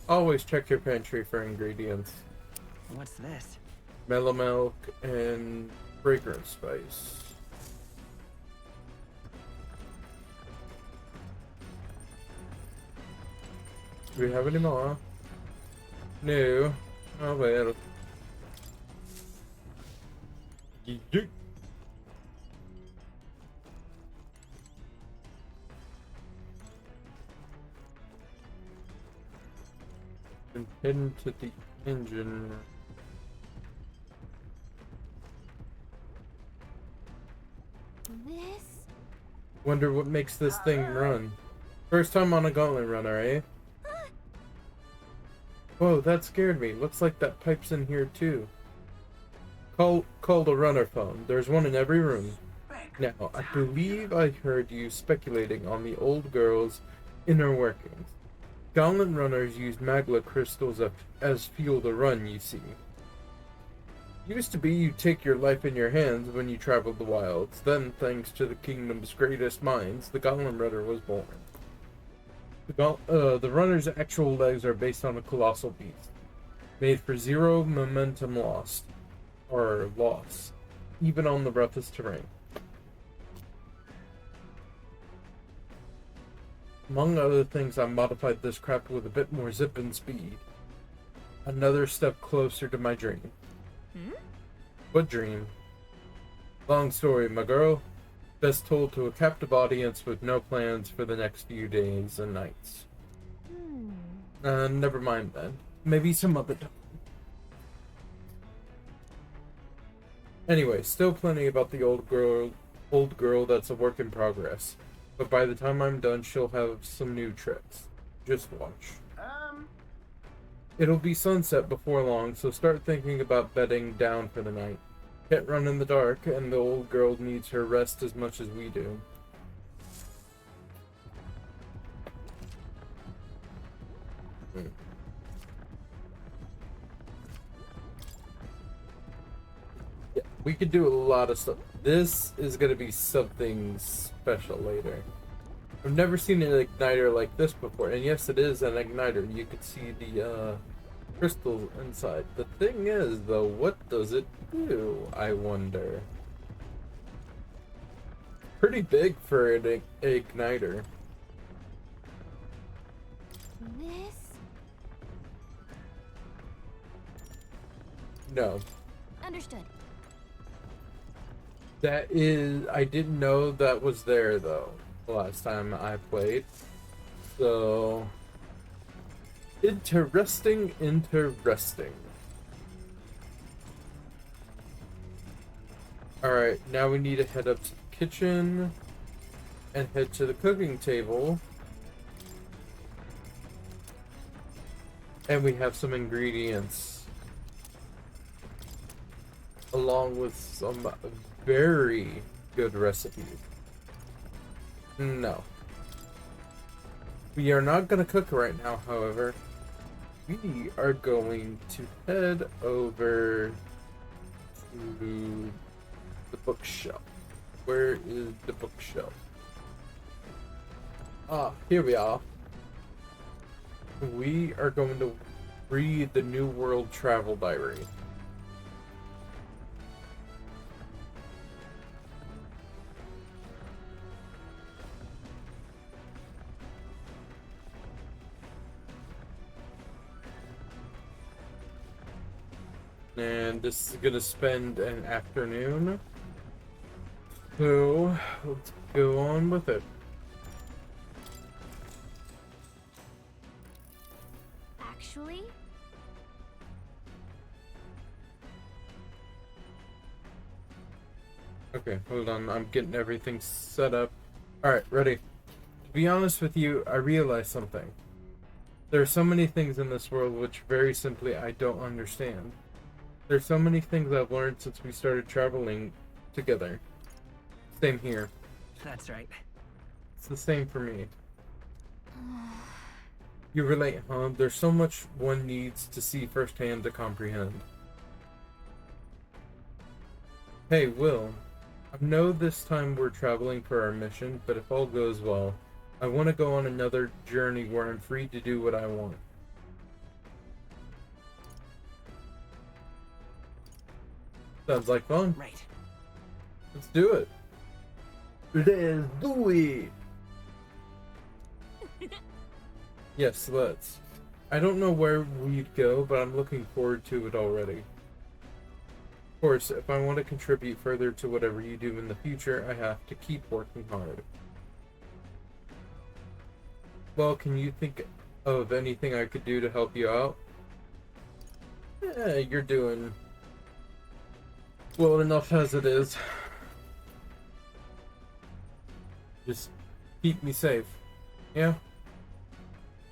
Always check your pantry for ingredients. What's this? Mellow milk and fragrance spice. Do we have any more? No. Oh well. Yeet. And heading to the engine. This? Wonder what makes this thing run. First time on a gauntlet runner, eh? Whoa, that scared me. Looks like that pipe's in here too. Call the runner phone. There's one in every room. Now, I believe I heard you speculating on the old girl's inner workings. Gauntlet runners use magma crystals as fuel to run, you see. Used to be you take your life in your hands when you traveled the wilds. Then, thanks to the kingdom's greatest minds, the Gauntlet runner was born. The runner's actual legs are based on a colossal beast, made for zero momentum loss, even on the roughest terrain. Among other things, I modified this crap with a bit more zip and speed. Another step closer to my dream. What dream? Long story, my girl. Best told to a captive audience with no plans for the next few days and nights. Never mind then. Maybe some other time. Anyway, still plenty about the old girl that's a work in progress. But by the time I'm done, she'll have some new tricks. Just watch. It'll be sunset before long, so start thinking about bedding down for the night. Can't run in the dark, and the old girl needs her rest as much as we do. Yeah, we could do a lot of stuff. This is gonna be something special later. I've never seen an igniter like this before, and yes, it is an igniter. You can see the crystals inside. The thing is, though, what does it do, I wonder? Pretty big for an igniter. This? No. Understood. That is... I didn't know that was there, though, the last time I played. So... Interesting. Alright, now we need to head up to the kitchen and head to the cooking table. And we have some ingredients. Along with some very good recipes. No. We are not going to cook right now, however. We are going to head over to the bookshelf. Where is the bookshelf? Ah, here we are. We are going to read the New World Travel Diary. And this is gonna spend an afternoon. So let's go on with it. Actually? Okay, hold on. I'm getting everything set up. Alright, ready. To be honest with you, I realized something. There are so many things in this world which very simply I don't understand. There's so many things I've learned since we started traveling together. Same here. That's right. It's the same for me. You relate, huh? There's so much one needs to see firsthand to comprehend. Hey, Will. I know this time we're traveling for our mission, but if all goes well, I want to go on another journey where I'm free to do what I want. Sounds like fun. Right. Let's do it. Let's do it. Yes, let's. I don't know where we'd go, but I'm looking forward to it already. Of course, if I want to contribute further to whatever you do in the future, I have to keep working hard. Well, can you think of anything I could do to help you out? Yeah, you're doing well enough as it is. Just keep me safe. Yeah?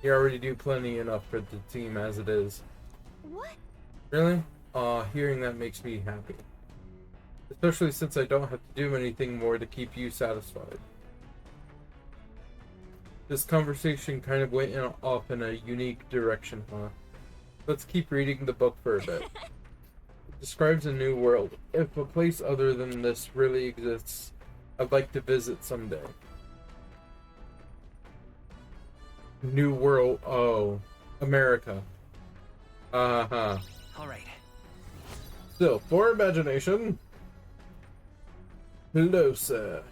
You already do plenty enough for the team as it is. What? Really? Aw, hearing that makes me happy. Especially since I don't have to do anything more to keep you satisfied. This conversation kind of went off in a unique direction, huh? Let's keep reading the book for a bit. It describes a new world. If a place other than this really exists, I'd like to visit someday. New world. Oh. America. Uh-huh. Alright. Still, for imagination. Hello, sir.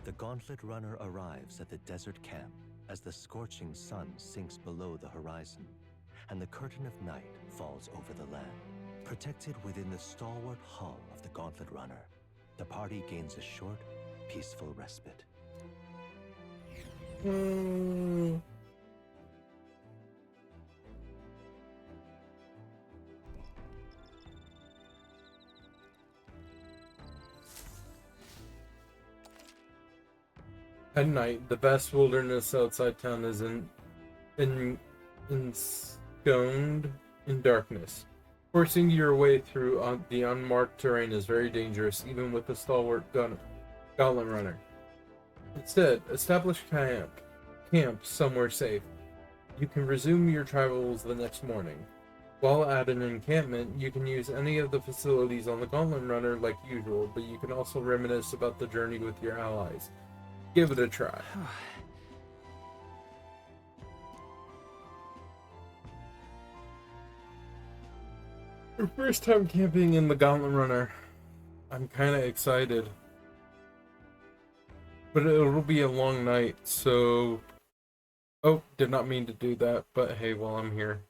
The Gauntlet Runner arrives at the desert camp as the scorching sun sinks below the horizon, and the curtain of night falls over the land. Protected within the stalwart hull of the Gauntlet Runner, the party gains a short, peaceful respite. At night, the vast wilderness outside town is ensconced in darkness. Forcing your way through the unmarked terrain is very dangerous, even with a stalwart gauntlet runner. Instead, establish camp somewhere safe. You can resume your travels the next morning. While at an encampment, you can use any of the facilities on the Gauntlet Runner like usual, but you can also reminisce about the journey with your allies. Give it a try. Your first time camping in the Gauntlet Runner. I'm kinda excited. But it'll be a long night, so... Oh, did not mean to do that, but hey, while I'm here.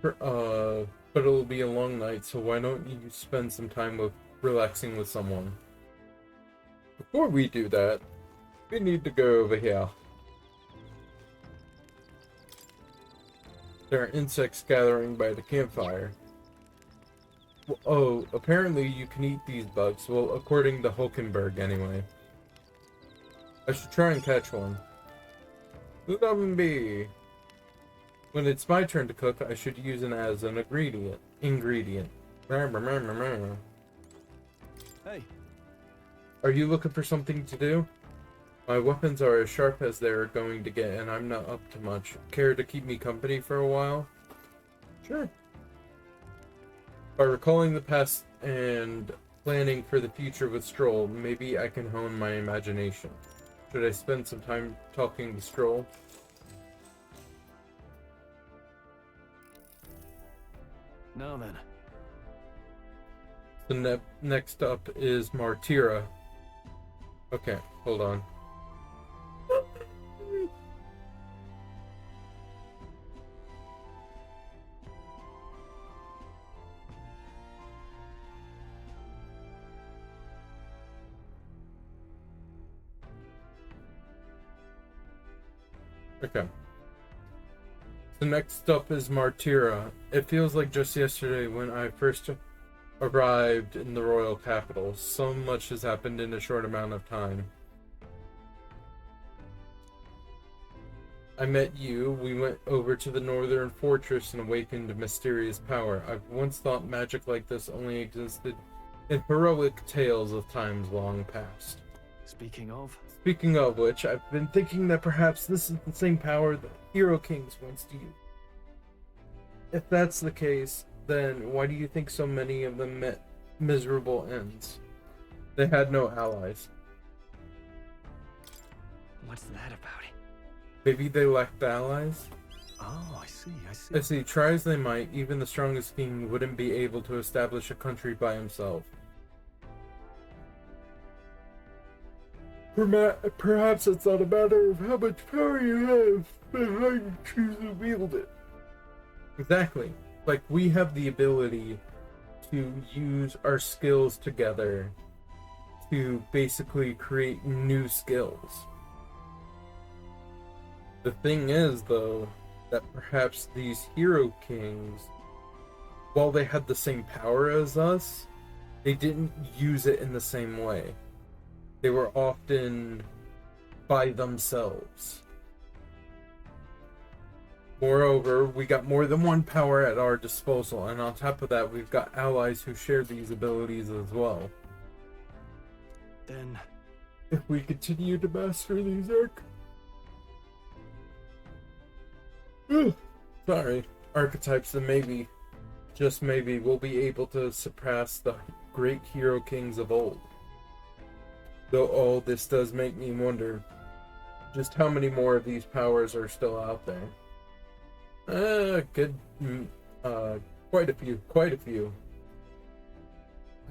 But it'll be a long night, so why don't you spend some time relaxing with someone? Before we do that, we need to go over here. There are insects gathering by the campfire. Oh, apparently you can eat these bugs. Well, according to Hulkenberg, anyway. I should try and catch one. Let them be. When it's my turn to cook, I should use it as an ingredient. Hey. Are you looking for something to do? My weapons are as sharp as they're going to get, and I'm not up to much. Care to keep me company for a while? Sure. By recalling the past and planning for the future with Stroll, maybe I can hone my imagination. Should I spend some time talking to Stroll? Now then. The next up is Martira. Okay, hold on. Okay. The next up is Martira. It feels like just yesterday when I first arrived in the royal capital. So much has happened in a short amount of time. I met you, we went over to the northern fortress and awakened a mysterious power. I've once thought magic like this only existed in heroic tales of times long past. Speaking of which, I've been thinking that perhaps this is the same power that Hero Kings once used. If that's the case, then why do you think so many of them met miserable ends? They had no allies. What's that about? Maybe they lacked allies? Oh, I see. I see. Try as they might, even the strongest king wouldn't be able to establish a country by himself. Perhaps it's not a matter of how much power you have, but how you choose to wield it. Exactly. Like, we have the ability to use our skills together to basically create new skills. The thing is, though, that perhaps these Hero Kings, while they had the same power as us, they didn't use it in the same way. They were often by themselves. Moreover, we got more than one power at our disposal, and on top of that, we've got allies who share these abilities as well. Then, if we continue to master these archetypes, then maybe, just maybe, we'll be able to surpass the great Hero Kings of old. Though all this does make me wonder just how many more of these powers are still out there. Quite a few, quite a few.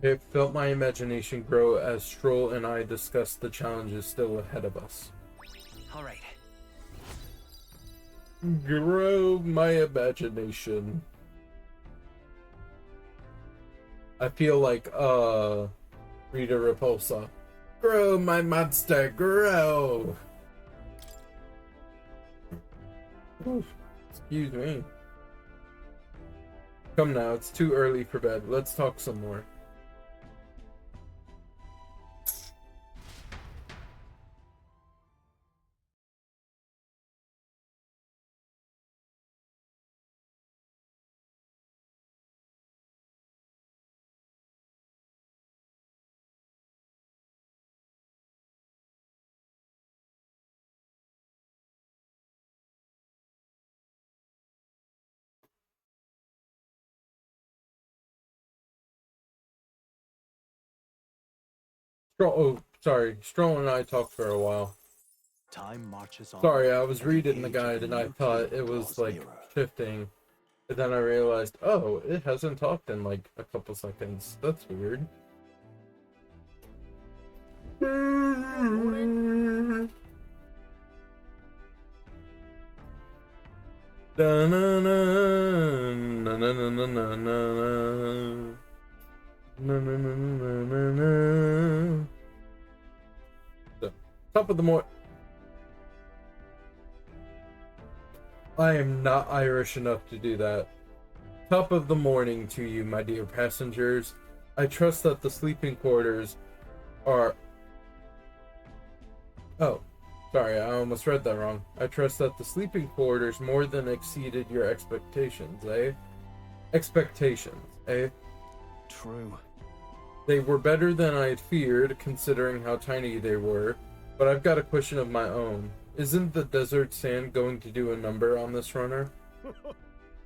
I have felt my imagination grow as Stroll and I discussed the challenges still ahead of us. All right. Grow my imagination. I feel like, Rita Repulsa. Grow, my monster, grow! Oof, excuse me. Come now, it's too early for bed. Let's talk some more. Stroll and I talked for a while. Time marches on. Sorry, I was reading the guide and I thought it was like shifting. But then I realized, oh, it hasn't talked in like a couple seconds. That's weird. So, top of the morning. I am not Irish enough to do that. Top of the morning to you, my dear passengers. I trust that the sleeping quarters are... Oh, sorry, I almost read that wrong. I trust that the sleeping quarters more than exceeded your expectations, eh? Expectations, eh? True. They were better than I had feared, considering how tiny they were, but I've got a question of my own. Isn't the desert sand going to do a number on this runner?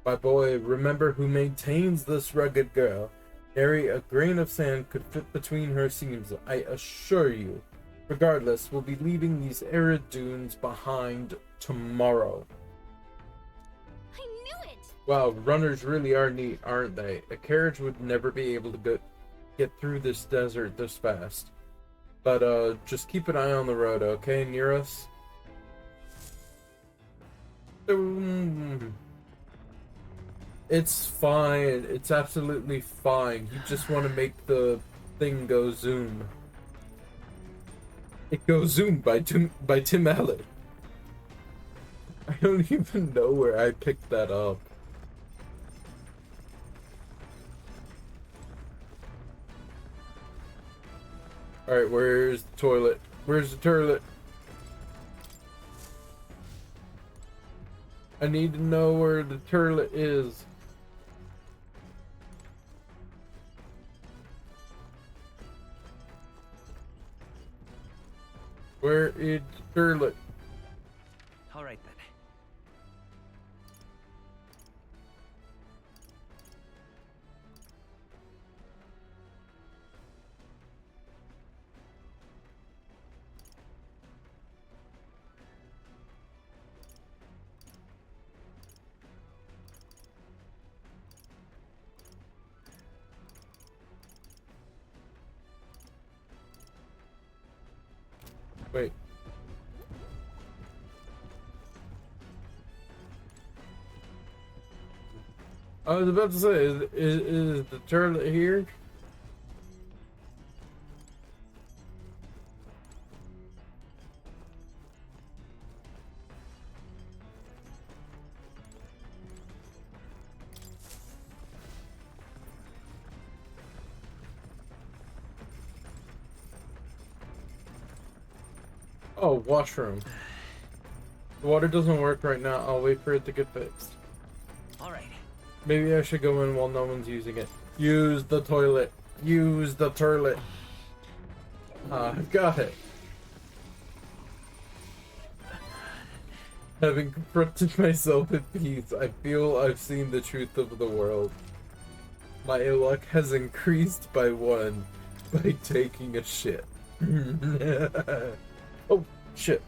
My boy, remember who maintains this rugged girl. Nary a grain of sand could fit between her seams, I assure you. Regardless, we'll be leaving these arid dunes behind tomorrow. I knew it! Wow, runners really are neat, aren't they? A carriage would never be able to get through this desert this fast. But, just keep an eye on the road, okay, near us? It's fine. It's absolutely fine. You just want to make the thing go zoom. It goes zoom by Tim Allen. I don't even know where I picked that up. Alright, where's the toilet? Where's the toilet? I need to know where the toilet is. Where is the toilet? All right then. Wait. I was about to say, is the toilet here? Oh, washroom. The water doesn't work right now. I'll wait for it to get fixed. All right. Maybe I should go in while no one's using it. Use the toilet. Use the toilet. I've got it. Having confronted myself in peace, I feel I've seen the truth of the world. My luck has increased by 1 by taking a shit. Oh, shit.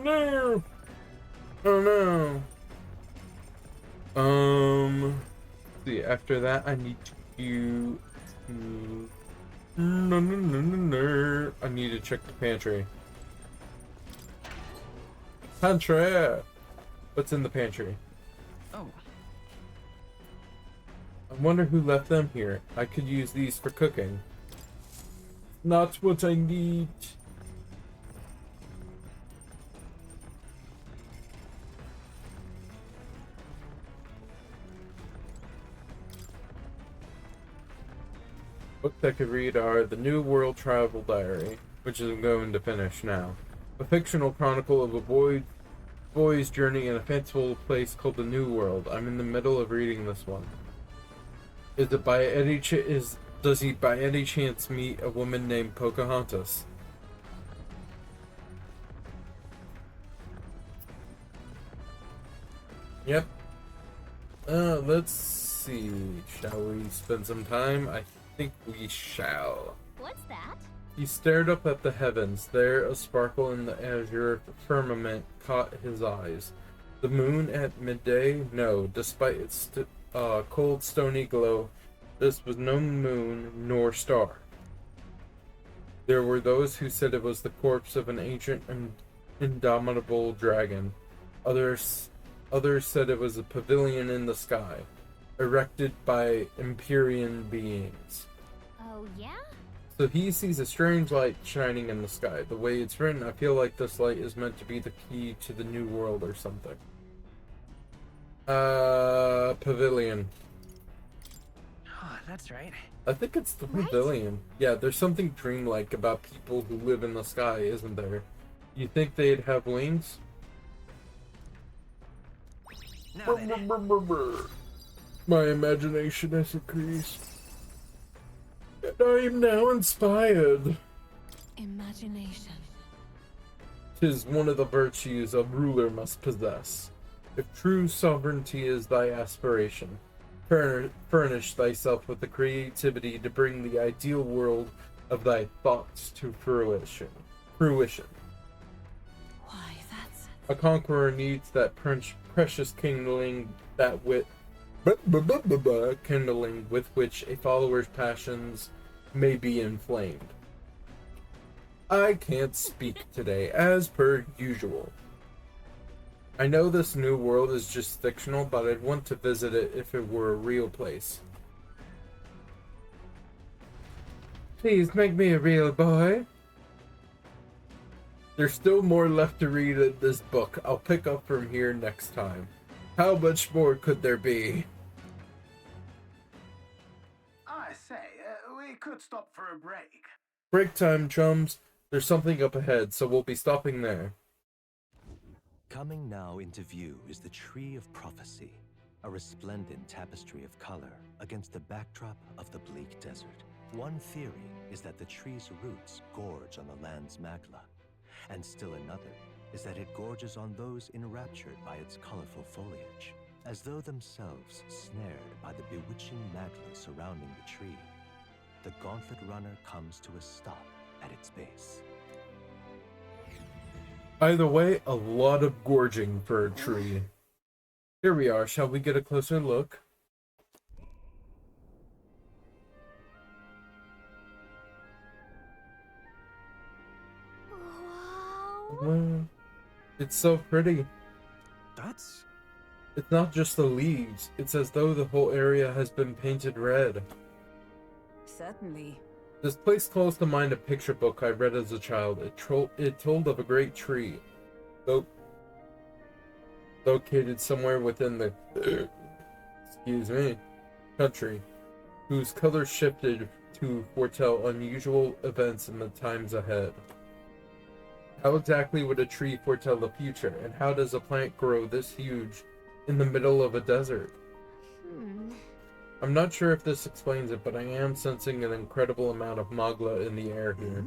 no. Oh no. See, after that, I need to do. No. I need to check the pantry. Pantry! What's in the pantry? Oh. I wonder who left them here. I could use these for cooking. Not what I need. Books I could read are The New World Travel Diary, which I'm going to finish now. A fictional chronicle of a boy's journey in a fanciful place called the New World. I'm in the middle of reading this one. Does he by any chance meet a woman named Pocahontas? Yep. Let's see. Shall we spend some time? I think we shall. What's that? He stared up at the heavens. There, a sparkle in the azure firmament caught his eyes. The moon at midday? No, despite its cold, stony glow, this was no moon nor star. There were those who said it was the corpse of an ancient and indomitable dragon. Others said it was a pavilion in the sky, erected by Empyrean beings. Oh, yeah? So he sees a strange light shining in the sky. The way it's written, I feel like this light is meant to be the key to the new world or something. Pavilion. Oh, that's right. I think it's the pavilion. Yeah, there's something dreamlike about people who live in the sky, isn't there? You think they'd have wings? My imagination has increased. And I am now inspired. Imagination. 'Tis one of the virtues a ruler must possess. If true sovereignty is thy aspiration, furnish thyself with the creativity to bring the ideal world of thy thoughts to fruition. Why, that's... A conqueror needs that precious kindling, kindling with which a follower's passions may be inflamed. I can't speak today, as per usual. I know this new world is just fictional, but I'd want to visit it if it were a real place. Please make me a real boy. There's still more left to read in this book. I'll pick up from here next time. How much more could there be? I say, we could stop for a break. Break time, chums. There's something up ahead, so we'll be stopping there. Coming now into view is the Tree of Prophecy, a resplendent tapestry of color against the backdrop of the bleak desert. One theory is that the tree's roots gorge on the land's magla, and still another is that it gorges on those enraptured by its colorful foliage, as though themselves snared by the bewitching magla surrounding the tree. The gauntlet runner comes to a stop at its base. Either way, a lot of gorging for a tree. Here we are. Shall we get a closer look? Wow. It's so pretty. It's not just the leaves. It's as though the whole area has been painted red. Certainly. This place calls to mind a picture book I read as a child. It told of a great tree, located somewhere within the country, whose color shifted to foretell unusual events in the times ahead. How exactly would a tree foretell the future, and how does a plant grow this huge in the middle of a desert? I'm not sure if this explains it, but I am sensing an incredible amount of magla in the air here.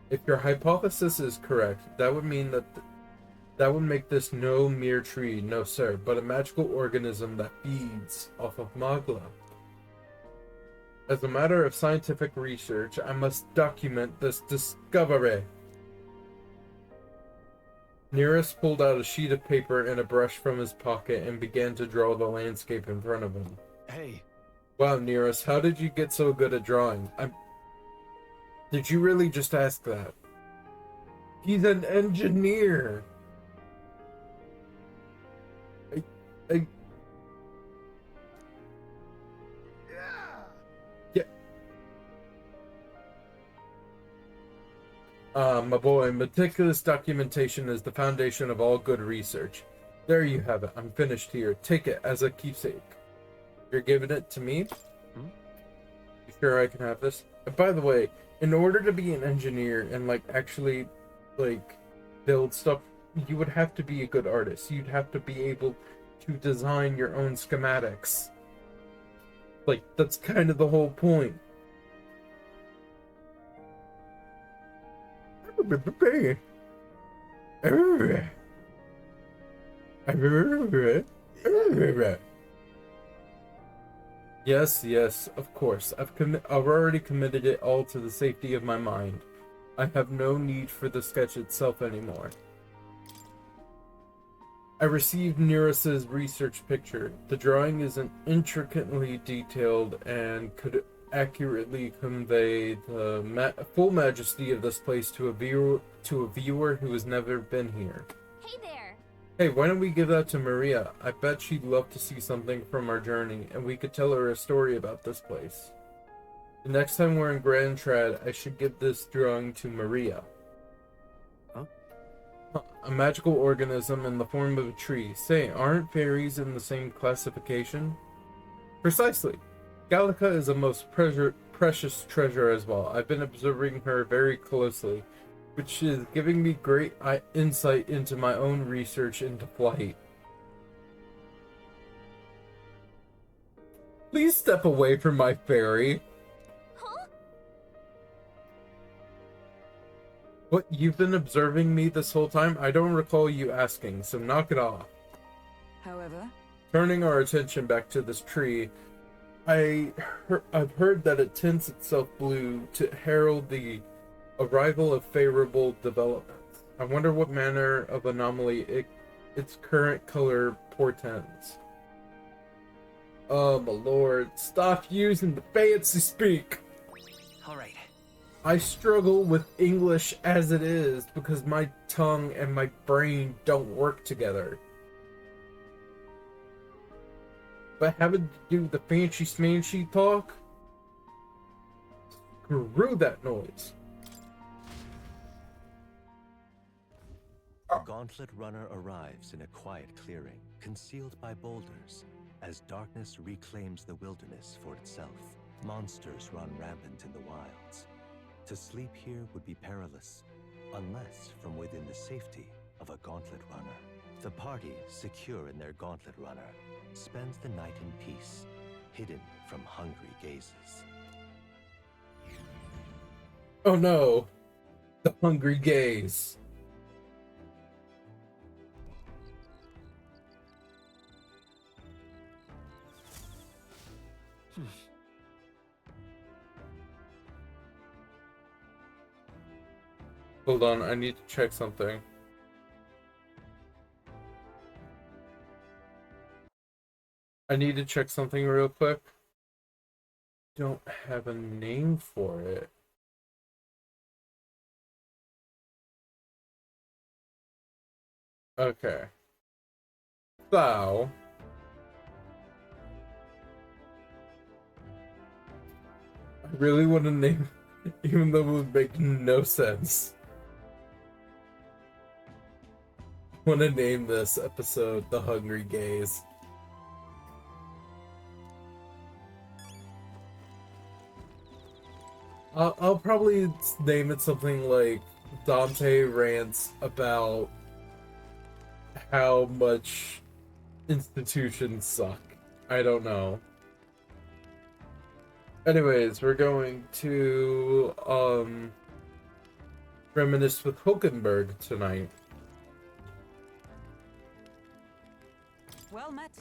If your hypothesis is correct, that would mean that would make this no mere tree, no sir, but a magical organism that feeds off of magla. As a matter of scientific research, I must document this discovery. Nearest pulled out a sheet of paper and a brush from his pocket and began to draw the landscape in front of him. Hey. Wow, Nearest, how did you get so good at drawing? Did you really just ask that? He's an engineer! My boy, meticulous documentation is the foundation of all good research. There you have it. I'm finished here. Take it as a keepsake. You're giving it to me? You sure I can have this? And by the way, in order to be an engineer and, actually, build stuff, you would have to be a good artist. You'd have to be able to design your own schematics. That's kind of the whole point. Yes, of course. I've already committed it all to the safety of my mind. I have no need for the sketch itself anymore. I received Nearest's research picture. The drawing isn't intricately detailed and could accurately convey the full majesty of this place to a viewer who has never been here. Hey there! Hey, why don't we give that to Maria? I bet she'd love to see something from our journey, and we could tell her a story about this place. The next time we're in Grand Trad, I should give this drawing to Maria. Huh? A magical organism in the form of a tree. Say, aren't fairies in the same classification? Precisely. Gallica is a most precious treasure as well. I've been observing her very closely, which is giving me great insight into my own research into flight. Please step away from my fairy. Huh? What, you've been observing me this whole time? I don't recall you asking, so knock it off. However, turning our attention back to this tree, I've heard that it tints itself blue to herald the arrival of favorable developments. I wonder what manner of anomaly its current color portends. Oh my lord, stop using the fancy speak! Alright. I struggle with English as it is because my tongue and my brain don't work together. But having to do the fancy smanchy talk? Screw that noise. The Gauntlet Runner arrives in a quiet clearing, concealed by boulders. As darkness reclaims the wilderness for itself, monsters run rampant in the wilds. To sleep here would be perilous, unless from within the safety of a Gauntlet Runner. The party, secure in their Gauntlet Runner, spends the night in peace, hidden from hungry gazes. Oh no! The hungry gaze. Hold on, I need to check something. I need to check something real quick. Don't have a name for it. Okay. So, I really want to name, even though it would make no sense. I want to name this episode The Hungry Gaze. I'll probably name it something like Dante rants about how much institutions suck. I don't know. Anyways, we're going to reminisce with Hulkenberg tonight. Well met.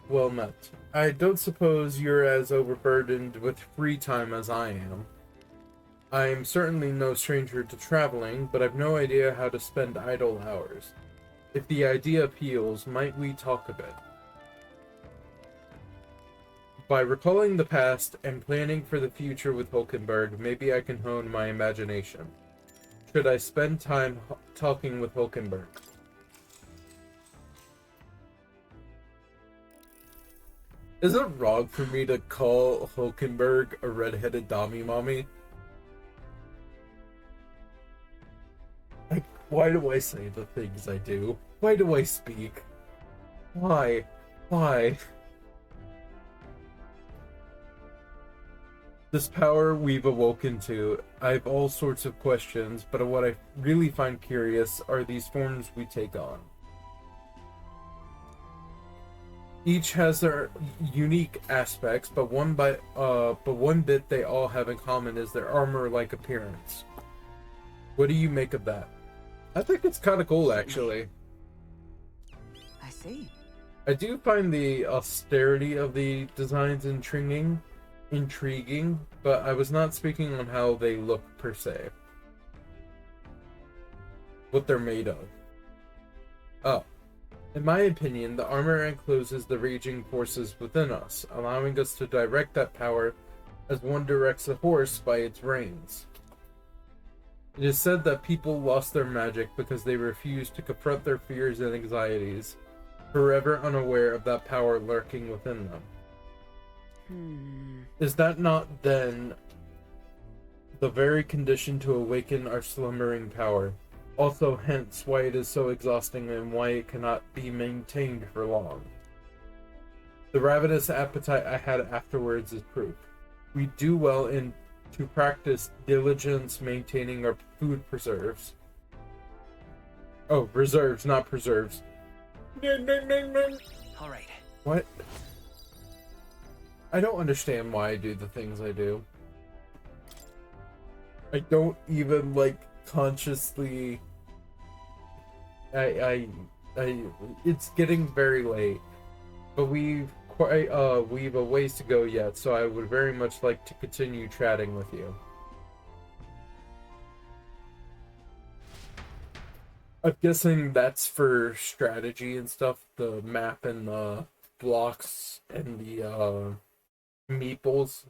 Well met. I don't suppose you're as overburdened with free time as I am. I'm certainly no stranger to traveling, but I've no idea how to spend idle hours. If the idea appeals, might we talk a bit? By recalling the past and planning for the future with Hulkenberg, maybe I can hone my imagination. Should I spend time talking with Hulkenberg? Is it wrong for me to call Hulkenberg a redheaded dummy mommy? Like, why do I say the things I do? Why do I speak? Why? Why? This power we've awoken to, I have all sorts of questions, but what I really find curious are these forms we take on. Each has their unique aspects, but one bit they all have in common is their armor-like appearance. What do you make of that? I think it's kind of cool, actually. I see. I do find the austerity of the designs intriguing, but I was not speaking on how they look per se. What they're made of. Oh. In my opinion, the armor encloses the raging forces within us, allowing us to direct that power as one directs a horse by its reins. It is said that people lost their magic because they refused to confront their fears and anxieties, forever unaware of that power lurking within them. Is that not, then, the very condition to awaken our slumbering power? Also, hence, why it is so exhausting and why it cannot be maintained for long. The ravenous appetite I had afterwards is proof. We do well to practice diligence maintaining our food preserves. Oh, reserves, not preserves. All right. What? I don't understand why I do the things I do. I don't even, like, consciously... it's getting very late, but we've a ways to go yet, so I would very much like to continue chatting with you. I'm guessing that's for strategy and stuff, the map and the blocks and the meeples.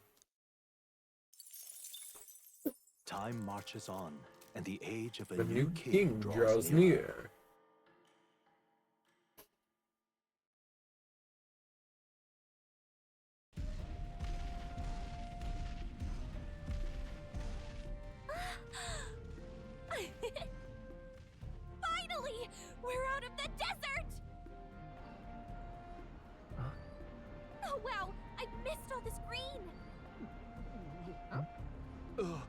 Time marches on, and the age of a The new king draws near. Finally! We're out of the desert! Oh wow, I missed all this green! Ugh.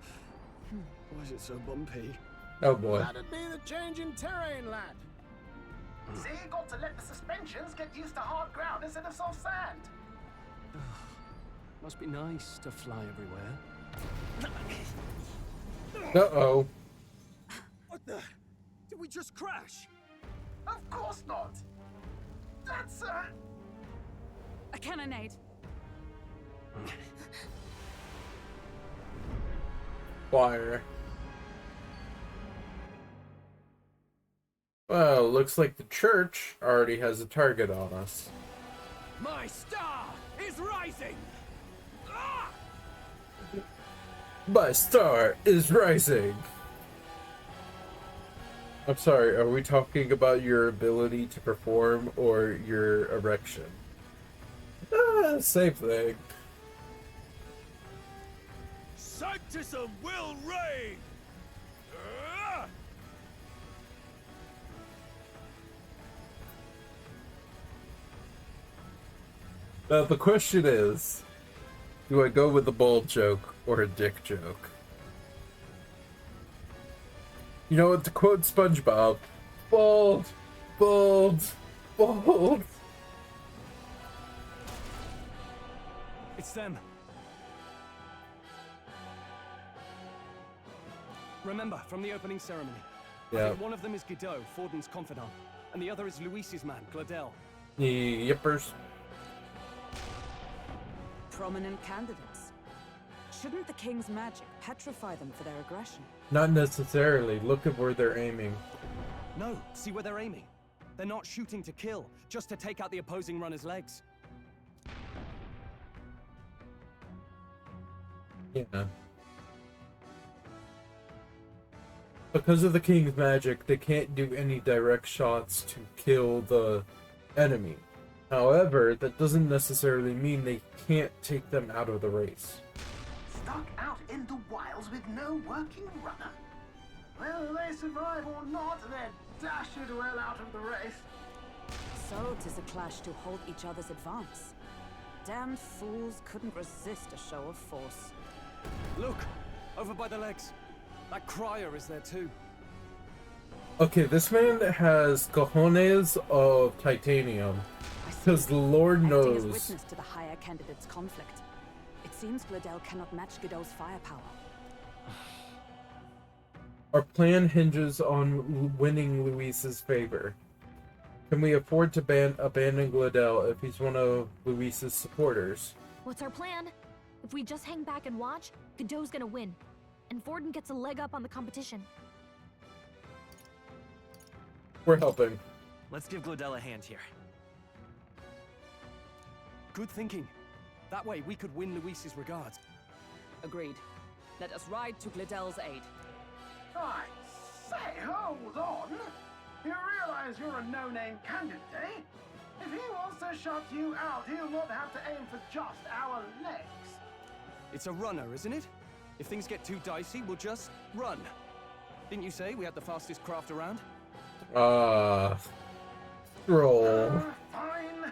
Why is it so bumpy? Oh boy. That'd be the change in terrain, lad. See, you got to let the suspensions get used to hard ground instead of soft sand. Must be nice to fly everywhere. Uh-oh. What the? Did we just crash? Of course not. That's a cannonade. Fire. Well, looks like the church already has a target on us. My star is rising! Ah! My star is rising! I'm sorry, are we talking about your ability to perform or your erection? Same thing. Sanctism will reign! Now the question is, do I go with the bald joke or a dick joke? You know what, to quote SpongeBob, bald, bald, bald. It's them. Remember, from the opening ceremony. Yeah. I think one of them is Guido, Forden's confidant, and the other is Luis's man, Gladel. Yippers. Prominent candidates. shouldn't the king's magic petrify them for their aggression? Not necessarily. Look at where they're aiming. No, see where they're aiming. They're not shooting to kill, just to take out the opposing runner's legs. Yeah. Because of the king's magic, they can't do any direct shots to kill the enemy. However, that doesn't necessarily mean they can't take them out of the race. Stuck out in the wilds with no working runner? Whether they survive or not, they're dashed well out of the race. So 'tis a clash to halt each other's advance. Damned fools couldn't resist a show of force. Look! Over by the legs. That crier is there too. Okay, this man has cojones of titanium. Because the Lord Acting as knows. witness to the higher candidate's conflict. It seems Gladel cannot match Godot's firepower. Our plan hinges on winning Luis's favor. Can we afford to abandon Gladel if he's one of Luis's supporters? What's our plan? If we just hang back and watch, Godot's gonna win. And Vorden gets a leg up on the competition. We're helping. Let's give Gladel a hand here. Good thinking. That way we could win Luis's regards. Agreed. Let us ride to Gladel's aid. I say, hold on! You realize you're a no-name candidate, eh? If he wants to shut you out, he'll not have to aim for just our legs. It's a runner, isn't it? If things get too dicey, we'll just run. Didn't you say we had the fastest craft around? Troll. Fine.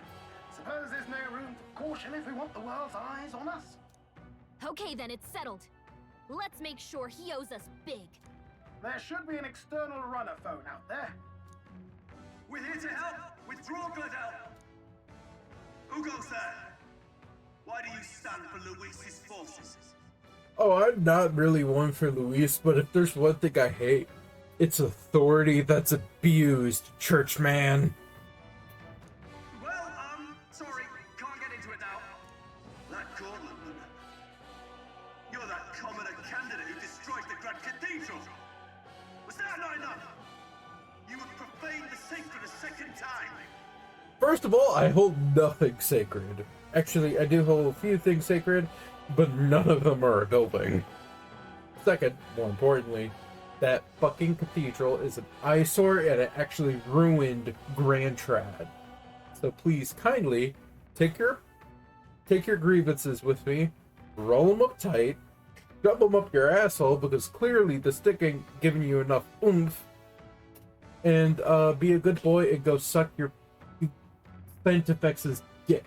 Suppose there's no room for caution if we want the world's eyes on us. Okay then, it's settled. Let's make sure he owes us big. There should be an external runner phone out there. We're here to help! Withdraw, Gladel! Who goes there? Why do you stand for Luis's forces? Oh, I'm not really one for Luis, but if there's one thing I hate, it's authority that's abused, churchman. Well, sorry, can't get into it now. That Cortland, you're that commoner candidate who destroyed the Grand Cathedral. Was that not enough? You would profane the sacred a second time. First of all, I hold nothing sacred. Actually, I do hold a few things sacred, but none of them are a building. Second, more importantly, that fucking cathedral is an eyesore and it actually ruined Grand Trad. So please, kindly, take your grievances with me, roll them up tight, shove them up your asshole because clearly the stick ain't giving you enough oomph, and be a good boy and go suck your Fantifex's dick.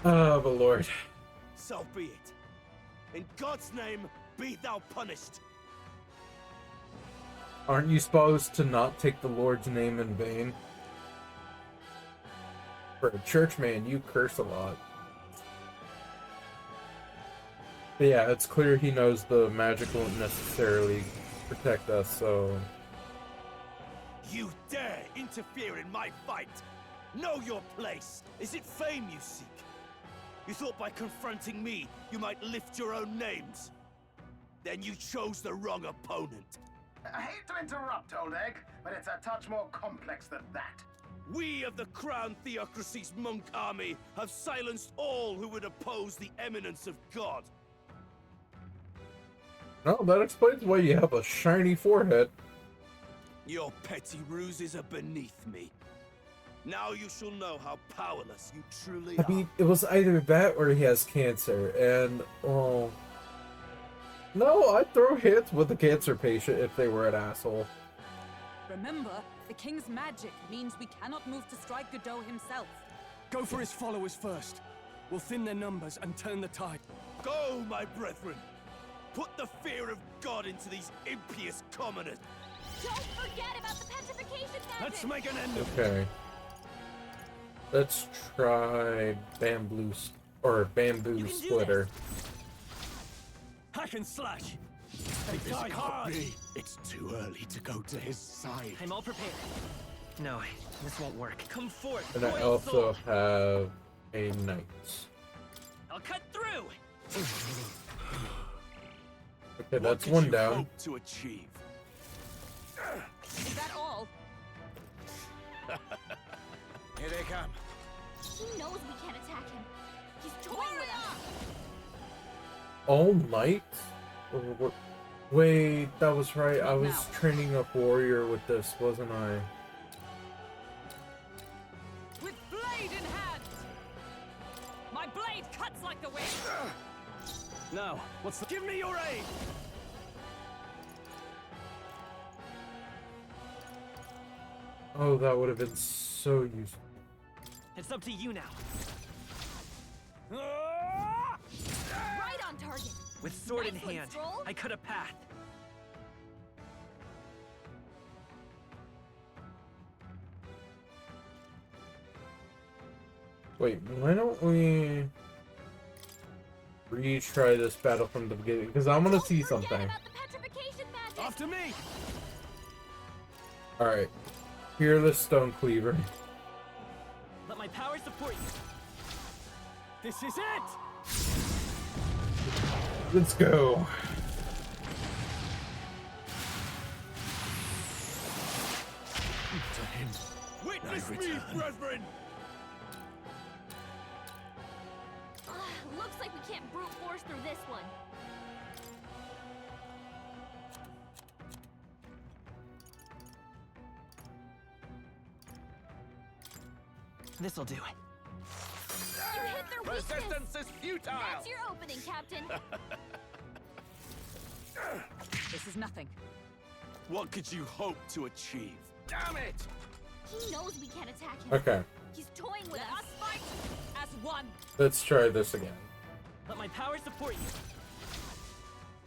Oh, the Lord. So be it. In God's name, be thou punished. Aren't you supposed to not take the Lord's name in vain? For a churchman, you curse a lot. But yeah, it's clear he knows the magic won't necessarily protect us, so... You dare interfere in my fight! Know your place! Is it fame you seek? You thought by confronting me, you might lift your own names? Then you chose the wrong opponent. I hate to interrupt, old egg, but it's a touch more complex than that. We of the Crown Theocracy's monk army have silenced all who would oppose the eminence of God. Well, that explains why you have a shiny forehead. Your petty ruses are beneath me. Now you shall know how powerless you truly are. I mean, it was either that or he has cancer, and, oh... No, I'd throw hands with a cancer patient if they were an asshole. Remember, the king's magic means we cannot move to strike Godot himself. Go for his followers first. We'll thin their numbers and turn the tide. Go, my brethren! Put the fear of God into these impious commoners! Don't forget about the petrification magic! Let's make an end of it! Okay. Let's try bamboo splitter. Hack and slash! This can't be. It's too early to go to his side. I'm all prepared. No, this won't work. Come forth, And I royal also soul. have a knight. I'll cut through. Okay, that's one down. Hope to achieve. Is that all? Here they come. He knows we can't attack him. He's toying with us. All night? Wait, that was right. I was training up warrior with this, wasn't I? With blade in hand! My blade cuts like the wind! Now, what's the... Give me your aid! Oh, that would have been so useful. It's up to you now. Right on target. With sword in Nice one, hand, Stroll. I cut a path. Wait, why don't we retry this battle from the beginning? Because I want to see something. After me! Alright. Fearless Stone Cleaver. Let my power support you. This is it! Let's go. To him. Witness I me, return. brethren! Looks like we can't brute force through this one. This'll do it. You hit their weakness. Resistance is futile. That's your opening, Captain. This is nothing. What could you hope to achieve? Damn it! He knows we can't attack him. Okay, He's toying with Let us. us fight as one. let's try this again. Let my power support you.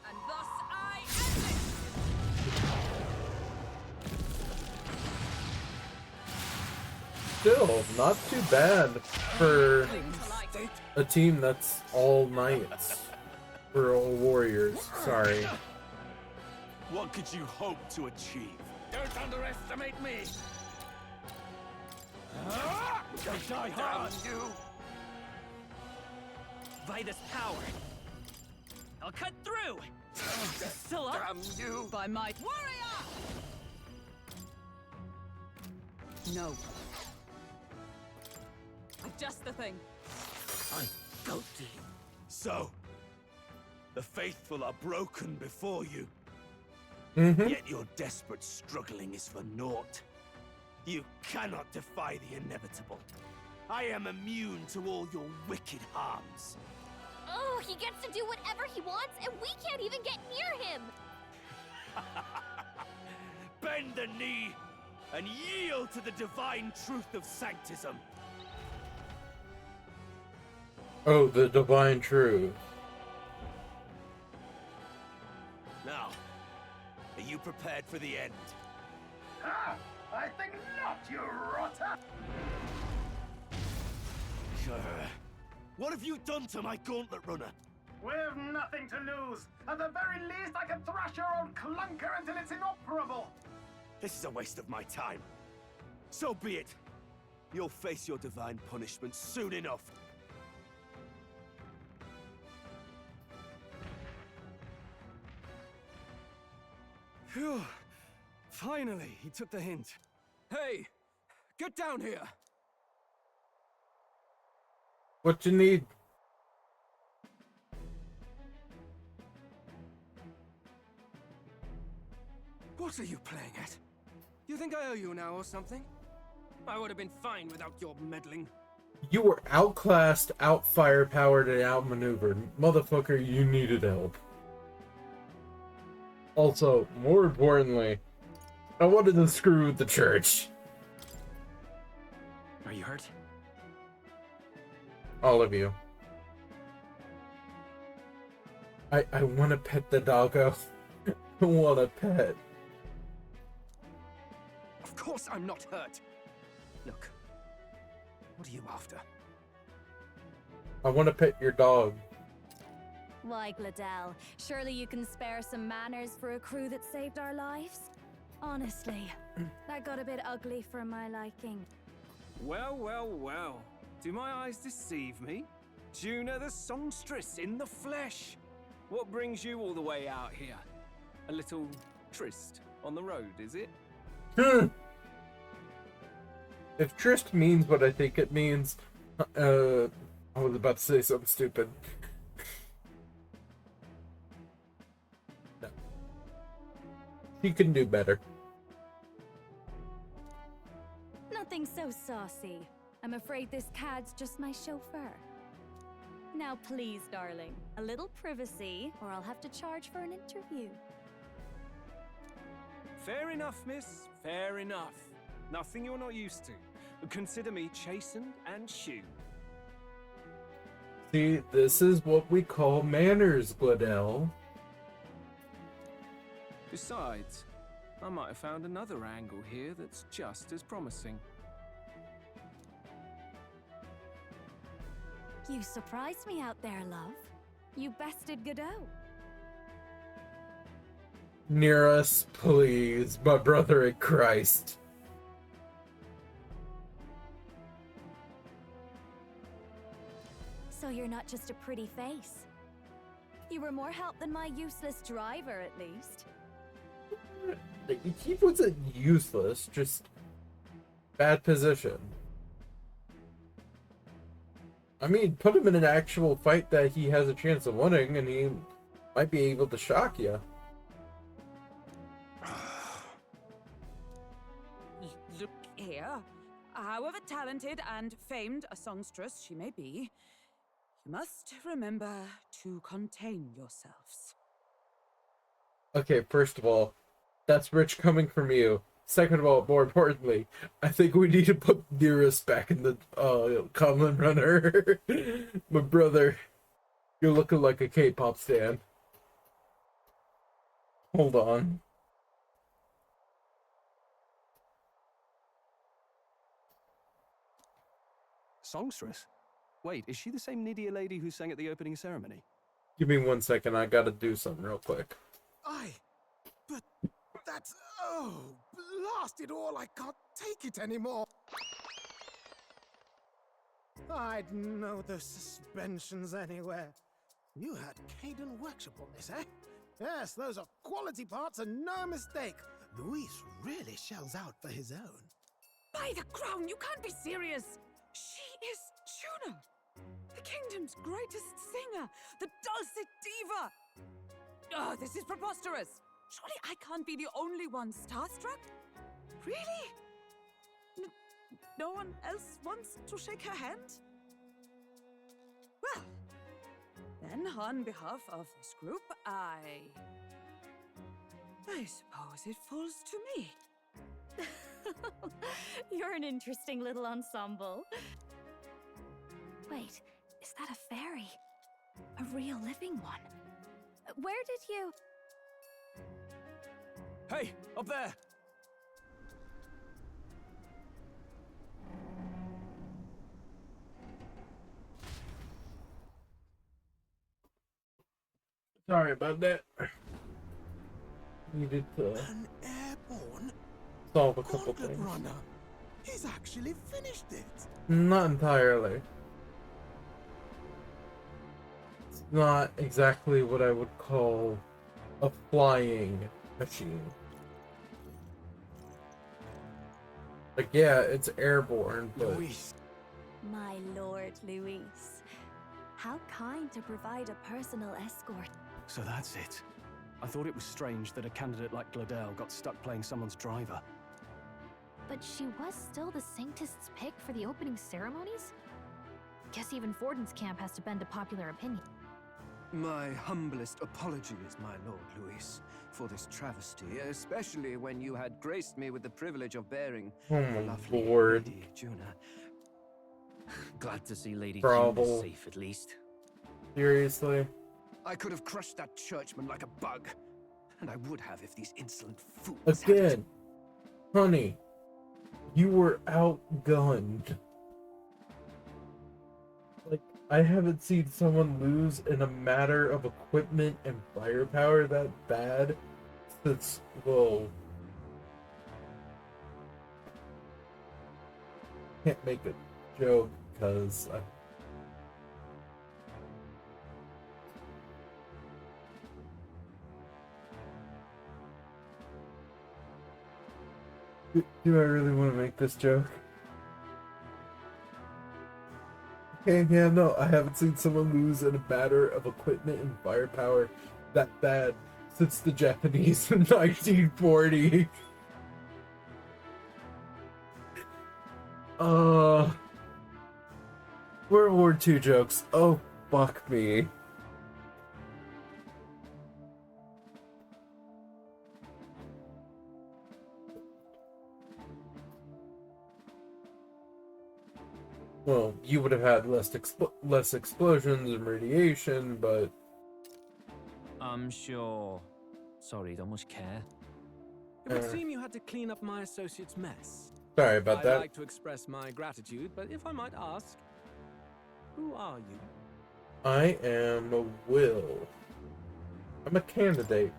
And thus I end it! Still, not too bad for Cling to light. a team that's all knights. For all warriors, sorry. What could you hope to achieve? Don't underestimate me. They die hard! Damn you! By this power, I'll cut through. Still up? Damn you! By might. Warrior! No. I've just the thing. I'm guilty. So, the faithful are broken before you. Yet your desperate struggling is for naught. You cannot defy the inevitable. I am immune to all your wicked harms. Oh, he gets to do whatever he wants, and we can't even get near him. Bend the knee and yield to the divine truth of sanctism. Oh, the divine truth. Now, are you prepared for the end? Ah, I think not, you rotter! What have you done to my gauntlet runner? We've nothing to lose. At the very least, I can thrash your old clunker until it's inoperable. This is a waste of my time. So be it. You'll face your divine punishment soon enough. Phew. Finally, he took the hint. Hey, get down here. What you need? What are you playing at? You think I owe you now or something? I would have been fine without your meddling. You were outclassed, out-firepowered, and outmaneuvered. Motherfucker, you needed help. Also, more importantly, I wanted to screw with the church. Are you hurt? All of you. I want to pet the doggo. I want to pet. Of course I'm not hurt. Look, what are you after? I want to pet your dog. Why, Gladell, surely you can spare some manners for a crew that saved our lives? Honestly, That got a bit ugly for my liking. Well, well, well. Do my eyes deceive me? Juna the songstress in the flesh. What brings you all the way out here? A little tryst on the road, is it? If tryst means what I think it means, I was about to say something stupid. No. She can do better. Nothing so saucy. I'm afraid this cad's just my chauffeur. Now please, darling, a little privacy, or I'll have to charge for an interview. Fair enough, miss. Fair enough. Nothing you're not used to. Consider me chastened and shoed. See, this is what we call manners, Gladell. Besides, I might have found another angle here that's just as promising. You surprised me out there, love. You bested Godot. Near us, please, my brother in Christ. So you're not just a pretty face. You were more help than my useless driver, at least. He wasn't useless, just bad position. I mean, put him in an actual fight that he has a chance of winning, and he might be able to shock you. Look here. However talented and famed a songstress she may be, you must remember to contain yourselves. Okay, first of all, that's rich coming from you. Second of all, more importantly, I think we need to put Nearest back in the common runner. My brother, you're looking like a K-pop stan. Hold on. Songstress? Wait, is she the same Nydia lady who sang at the opening ceremony? Give me 1 second, I gotta do something real quick. But that's... Oh, blast it all, I can't take it anymore. I'd know those suspensions anywhere. You had Caden Workshop on this, eh? Yes, those are quality parts and no mistake. Luis really shells out for his own. By the crown, you can't be serious! She is Juna! The kingdom's greatest singer! The dulcet diva! Oh, this is preposterous! Surely I can't be the only one starstruck? Really? No one else wants to shake her hand? Well, then on behalf of this group, I suppose it falls to me. You're an interesting little ensemble. Wait, is that a fairy? A real living one? Where did you... Hey, up there! Sorry about that. Needed to An airborne solve a couple gauntlet things. runner. He's actually finished it. Not entirely. It's not exactly what I would call a flying machine. Like, yeah, it's airborne, but... Luis. My lord, Luis. How kind to provide a personal escort. So that's it. I thought it was strange that a candidate like Gladell got stuck playing someone's driver. But she was still the Sanctist's pick for the opening ceremonies? Guess even Forden's camp has to bend to popular opinion. My humblest apologies, my lord Luis, for this travesty, especially when you had graced me with the privilege of bearing Oh the my lovely lord. Lady Juna. Glad to see Lady Bravo. June is safe at least. Seriously? I could have crushed that churchman like a bug, and I would have if these insolent fools Again, honey, you were outgunned. Like, I haven't seen someone lose in a matter of equipment and firepower that bad since, well, can't make a joke because do I really want to make this joke? Okay, yeah, no, I haven't seen someone lose in a matter of equipment and firepower that bad since the Japanese in 1940. World War II jokes. Oh, fuck me. Well, you would have had less explosions and radiation, but I'm sure. Sorry, don't much care. It would seem you had to clean up my associate's mess. sorry about I'd that. like to express my gratitude, but if I might ask, who are you? I am a Will. I'm a candidate.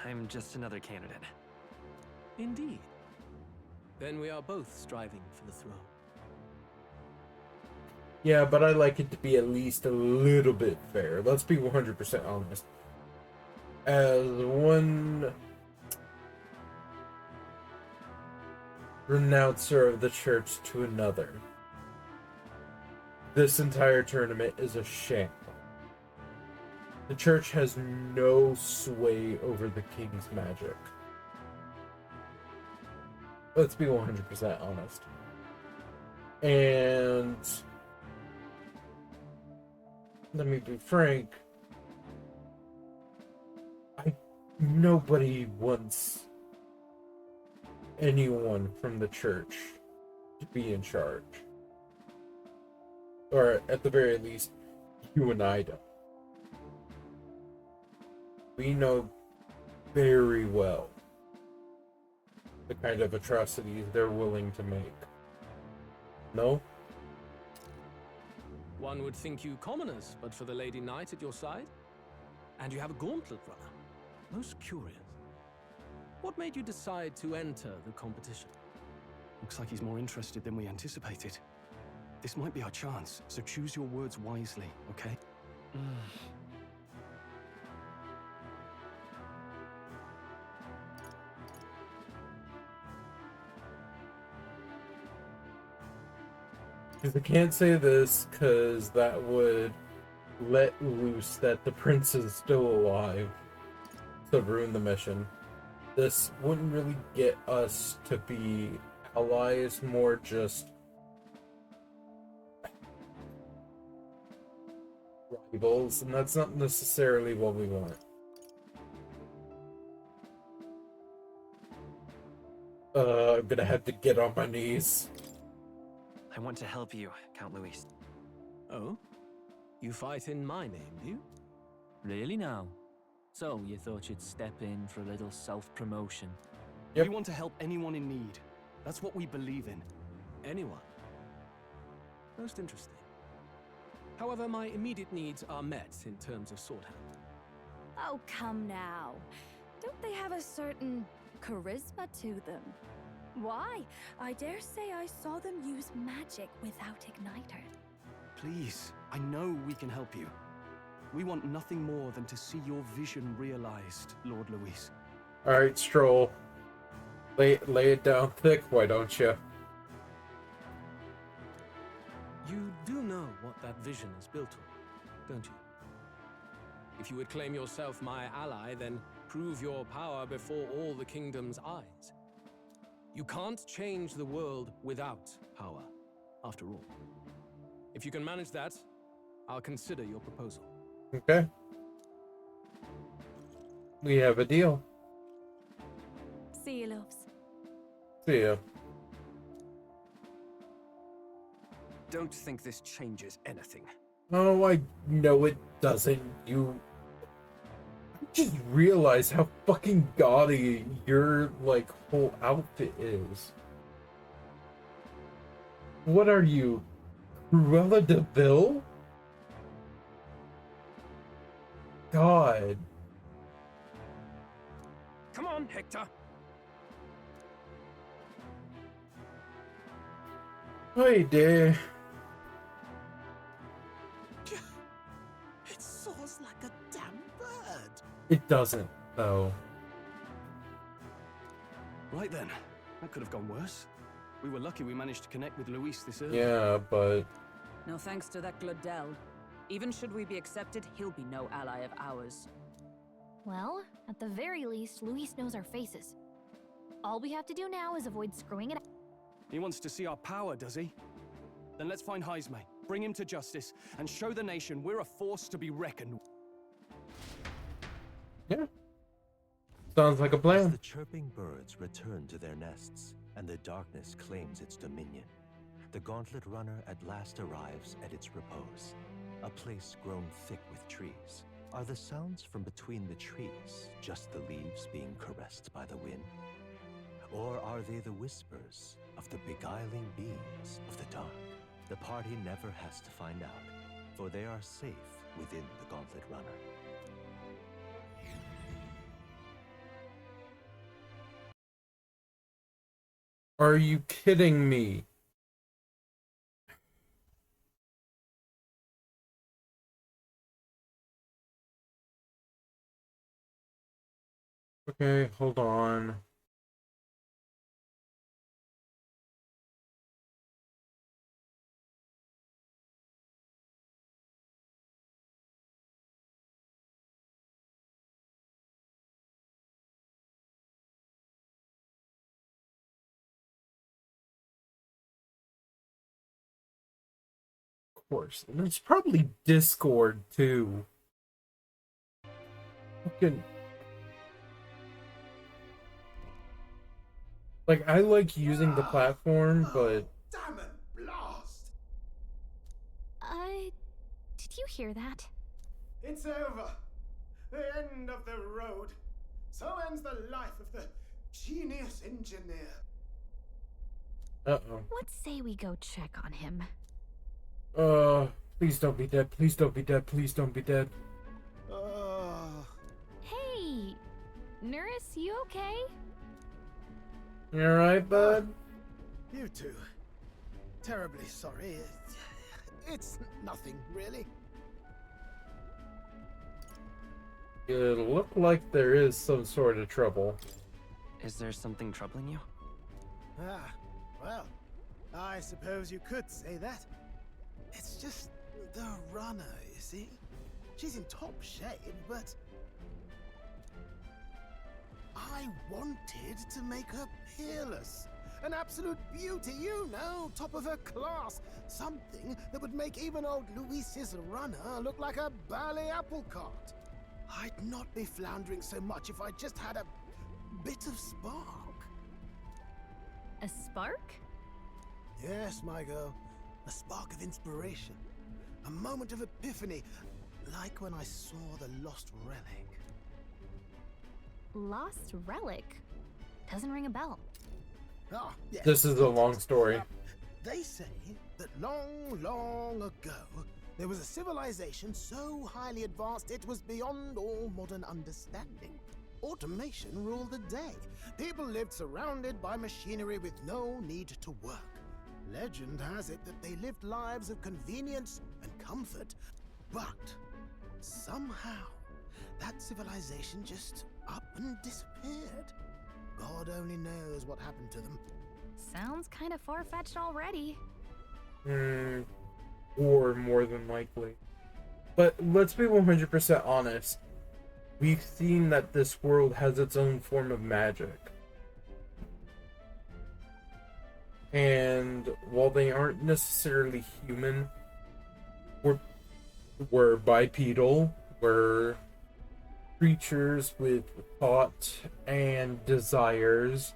I'm just another candidate. Indeed. Then we are both striving for the throne. Yeah, but I like it to be at least a little bit fair. Let's be 100% honest. As one renouncer of the church to another, this entire tournament is a sham. The church has no sway over the king's magic. Let's be 100% honest. And let me be frank, nobody wants anyone from the church to be in charge. Or at the very least, you and I don't. We know very well the kind of atrocities they're willing to make. No? One would think you commoners, but for the Lady Knight at your side. And you have a gauntlet runner. Most curious. What made you decide to enter the competition? Looks like he's more interested than we anticipated. This might be our chance, so choose your words wisely, okay? Because I can't say this, because that would let loose that the prince is still alive. So ruin the mission. This wouldn't really get us to be allies, more just rivals, and that's not necessarily what we want. I'm gonna have to get on my knees. I want to help you, Count Luis. Oh? You fight in my name, do you? Really now? So, you thought you'd step in for a little self-promotion? Yep. We want to help anyone in need. That's what we believe in. Anyone? Most interesting. However, my immediate needs are met in terms of sword hand. Oh, come now. Don't they have a certain charisma to them? Why? I dare say I saw them use magic without igniter. Please, I know we can help you. We want nothing more than to see your vision realized, Lord Luis. Alright, Stroll. Lay it down thick, why don't you? You do know what that vision is built on, don't you? If you would claim yourself my ally, then prove your power before all the kingdom's eyes. You can't change the world without power, after all. If you can manage that, I'll consider your proposal. Okay. We have a deal. See you, loves. See ya. Don't think this changes anything. Oh, I know it doesn't. I just realized how fucking gaudy your, whole outfit is. What are you, Cruella de Vil? God. Come on, Hector. Hey, dear. It soars like a damn bird. It doesn't, though. Right then. That could have gone worse. We were lucky we managed to connect with Luis this early. Yeah, but... No thanks to that Gladel. Even should we be accepted, he'll be no ally of ours. Well, at the very least, Luis knows our faces. All we have to do now is avoid screwing it up. He wants to see our power, does he? Then let's find Heisme, bring him to justice, and show the nation we're a force to be reckoned with. Yeah. Sounds like a plan. As the chirping birds return to their nests, and the darkness claims its dominion, the Gauntlet Runner at last arrives at its repose, a place grown thick with trees. Are the sounds from between the trees just the leaves being caressed by the wind? Or are they the whispers of the beguiling beings of the dark? The party never has to find out, for they are safe within the Gauntlet Runner. Are you kidding me? Okay, hold on. Of course. And it's probably Discord too. Fucking. Like, I like using the platform, but... Damn it, blast! Did you hear that? It's over. The end of the road. So ends the life of the genius engineer. Uh-oh. Let's say we go check on him. Please don't be dead. Please don't be dead. Please don't be dead. Hey! Nurse, you okay? You alright, bud? You too. Terribly sorry. It's nothing, really. It looked like there is some sort of trouble. Is there something troubling you? Ah, well, I suppose you could say that. It's just the runner, you see? She's in top shape, but... I wanted to make her peerless. An absolute beauty, you know, top of her class. Something that would make even old Luis's runner look like a bally apple cart. I'd not be floundering so much if I just had a bit of spark. A spark? Yes, my girl. A spark of inspiration. A moment of epiphany. Like when I saw the lost relic. Lost relic? Doesn't ring a bell. Ah, yes. This is a long story. They say that long, long ago, there was a civilization so highly advanced it was beyond all modern understanding. Automation ruled the day. People lived surrounded by machinery with no need to work. Legend has it that they lived lives of convenience and comfort, but somehow that civilization just up and disappeared. God only knows what happened to them. Sounds kind of far-fetched already. Or more than likely. But let's be 100% honest. We've seen that this world has its own form of magic. And while they aren't necessarily human, we're bipedal, we're creatures with thought and desires,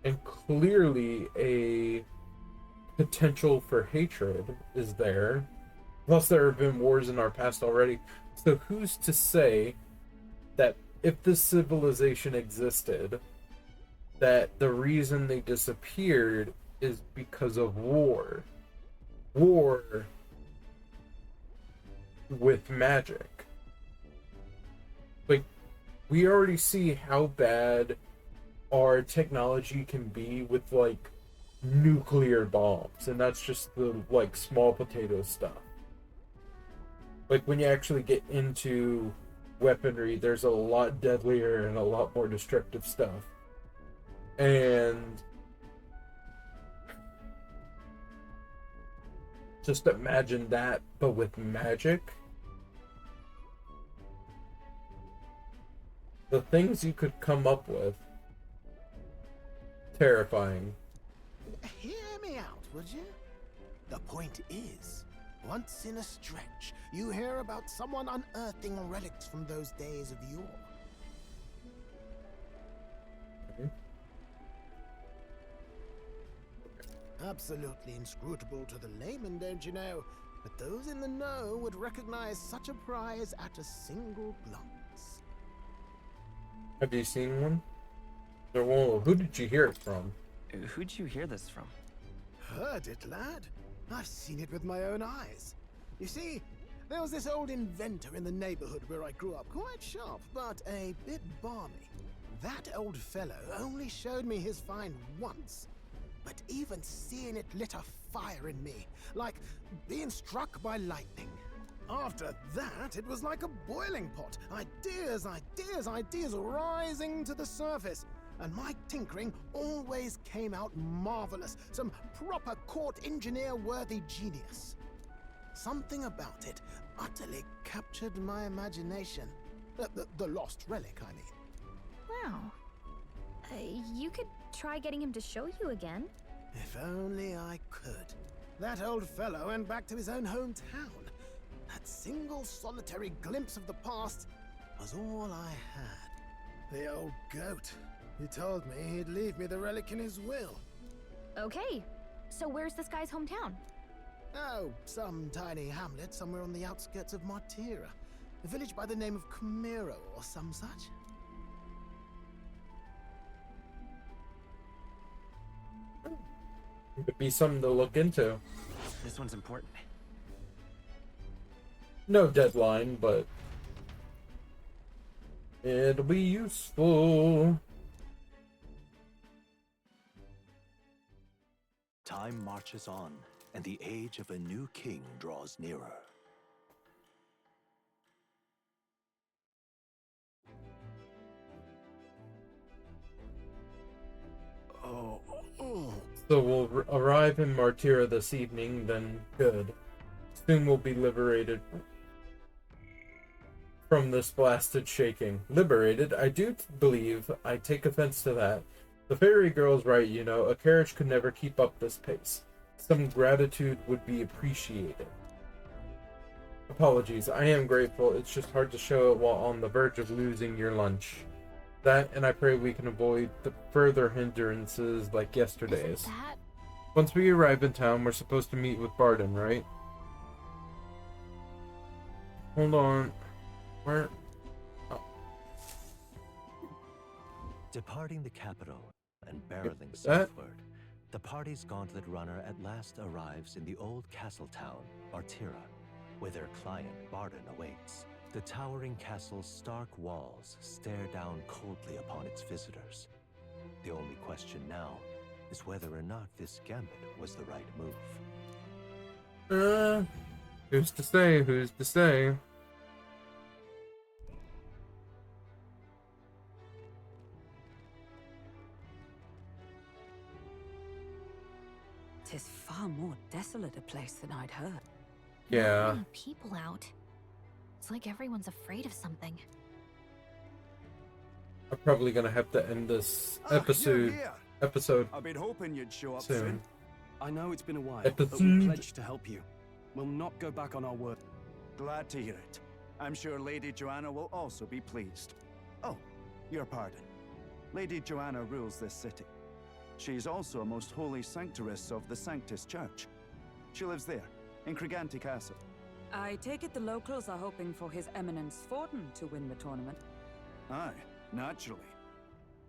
and clearly a potential for hatred is there. Plus, there have been wars in our past already. So who's to say that if this civilization existed, that the reason they disappeared is because of war? War with magic. Like, we already see how bad our technology can be with, like, nuclear bombs, and that's just the like small potato stuff. Like when you actually get into weaponry, there's a lot deadlier and a lot more destructive stuff. And just imagine that, but with magic. The things you could come up with. Terrifying. Hear me out, would you? The point is, once in a stretch, you hear about someone unearthing relics from those days of yore. Absolutely inscrutable to the layman, don't you know? But those in the know would recognize such a prize at a single glance. Have you seen one? Well, who did you hear it from? Who'd you hear this from? Heard it, lad. I've seen it with my own eyes. You see, there was this old inventor in the neighborhood where I grew up, quite sharp, but a bit balmy. That old fellow only showed me his find once, but even seeing it lit a fire in me, like being struck by lightning. After that, it was like a boiling pot. Ideas, ideas, ideas rising to the surface. And my tinkering always came out marvelous. Some proper court engineer-worthy genius. Something about it utterly captured my imagination. The lost relic, I mean. Wow. You could try getting him to show you again. If only I could. That old fellow went back to his own hometown. That single solitary glimpse of the past was all I had. The old goat. He told me he'd leave me the relic in his will. Okay, so where's this guy's hometown? Oh, some tiny hamlet somewhere on the outskirts of Martira. A village by the name of Camiro or some such. Could be something to look into. This one's important. No deadline, but it'll be useful. Time marches on, and the age of a new king draws nearer. So we'll arrive in Martira this evening, then good. Soon we'll be liberated from this blasted shaking. Liberated? I do believe I take offense to that. The fairy girl's right, you know, a carriage could never keep up this pace. Some gratitude would be appreciated. Apologies, I am grateful, it's just hard to show it while on the verge of losing your lunch. That, and I pray we can avoid the further hindrances like yesterday's. Once we arrive in town, we're supposed to meet with Barden, right? Hold on. Where? Oh. Departing the capital and barreling southward, the party's gauntlet runner at last arrives in the old castle town, Martira, where their client, Barden, awaits. The towering castle's stark walls stare down coldly upon its visitors. The only question now is whether or not this gambit was the right move. Who's to say? Who's to say? Tis far more desolate a place than I'd heard. Yeah. Not many people out. It's like everyone's afraid of something. I'm probably gonna have to end this episode. I've been hoping you'd show up soon. soon. I know it's been a while, Episode. but we pledged to help you. We'll not go back on our word. Glad to hear it. I'm sure Lady Joanna will also be pleased. Oh, your pardon. Lady Joanna rules this city. She's also a most holy sanctoress of the Sanctus Church. She lives there, in Criganti Castle. I take it the locals are hoping for His Eminence Forden to win the tournament. Aye, naturally.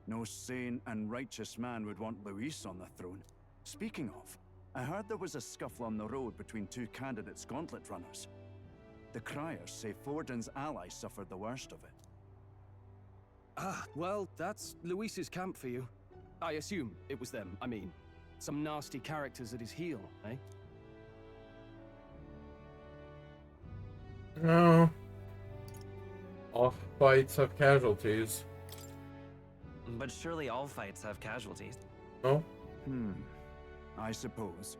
No sane and righteous man would want Luis on the throne. Speaking of, I heard there was a scuffle on the road between two candidates gauntlet runners. The criers say Forden's allies suffered the worst of it. Ah, well, that's Luis's camp for you. I assume it was them, I mean. Some nasty characters at his heel, eh? No. All fights have casualties. But surely all fights have casualties. No? I suppose.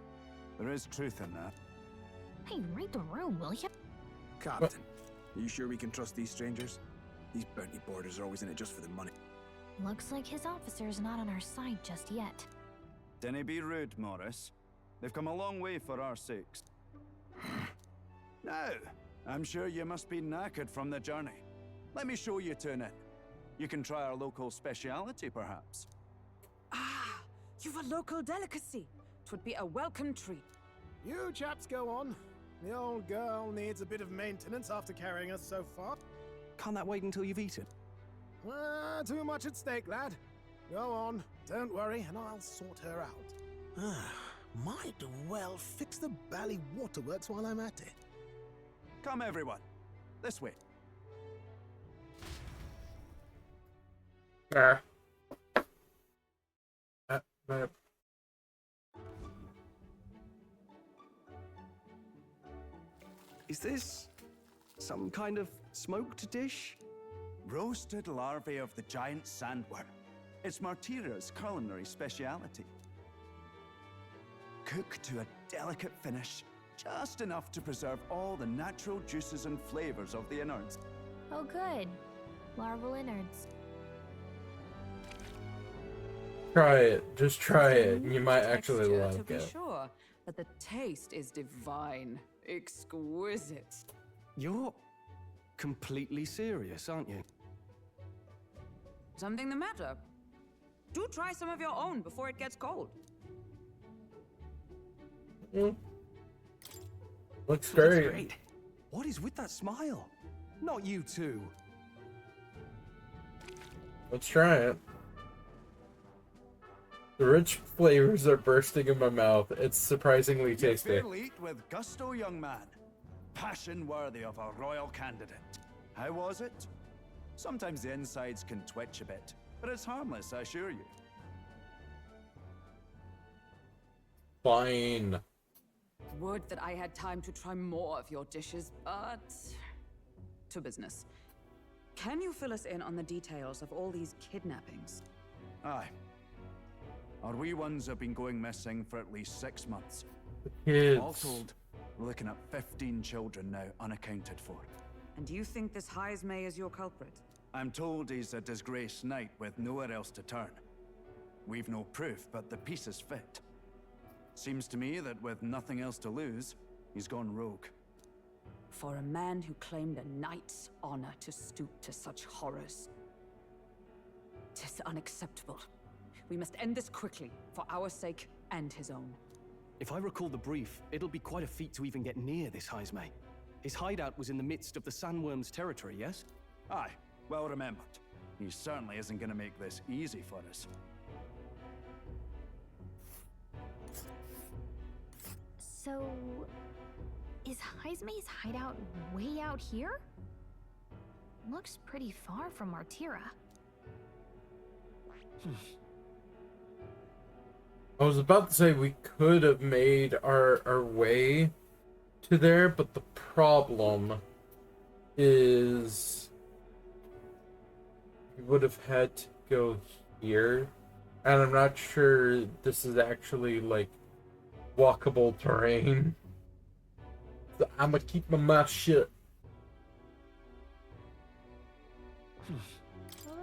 There is truth in that. Hey, read the room, will you? Captain, are you sure we can trust these strangers? These bounty boarders are always in it just for the money. Looks like his officer's not on our side just yet. Dinna be rude, Morris. They've come a long way for our sakes. Now, I'm sure you must be knackered from the journey. Let me show you to an inn. You can try our local speciality, perhaps. Ah, you've a local delicacy. 'Twould be a welcome treat. You chaps go on. The old girl needs a bit of maintenance after carrying us so far. Can't that wait until you've eaten? Too much at stake, lad. Go on, don't worry, and I'll sort her out. Might well fix the bally waterworks while I'm at it. Come, everyone. This way. Is this some kind of smoked dish? Roasted larvae of the giant sandworm. It's Martira's culinary speciality. Cooked to a delicate finish, just enough to preserve all the natural juices and flavors of the innards. Oh, good. Larval innards. Try it. Just try it. You might actually Texture, like to be it. sure, but the taste is divine. Exquisite. You're completely serious, aren't you? Something the matter? Do try some of your own before it gets cold. Looks great. What is with that smile? Not you two. Let's try it. The rich flavors are bursting in my mouth. It's surprisingly tasty. You fairly eat with gusto, young man. Passion worthy of a royal candidate. How was it? Sometimes the insides can twitch a bit, but it's harmless, I assure you. Fine. Would that I had time to try more of your dishes, but... to business. Can you fill us in on the details of all these kidnappings? Aye. Our wee ones have been going missing for at least 6 months. Kids. All told, we're looking at 15 children now unaccounted for. And you think this Heismay is your culprit? I'm told he's a disgraced knight with nowhere else to turn. We've no proof, but the pieces fit. Seems to me that with nothing else to lose, he's gone rogue. For a man who claimed a knight's honor to stoop to such horrors. 'Tis unacceptable. We must end this quickly, for our sake and his own. If I recall the brief, it'll be quite a feat to even get near this Heismay. His hideout was in the midst of the Sandworm's territory, yes? Aye, well remembered. He certainly isn't going to make this easy for us. So, is Heismay's hideout way out here? Looks pretty far from Martira. I was about to say we could have made our way to there, but the problem is we would have had to go here, and I'm not sure this is actually like walkable terrain. So I'm gonna keep my mouth shut.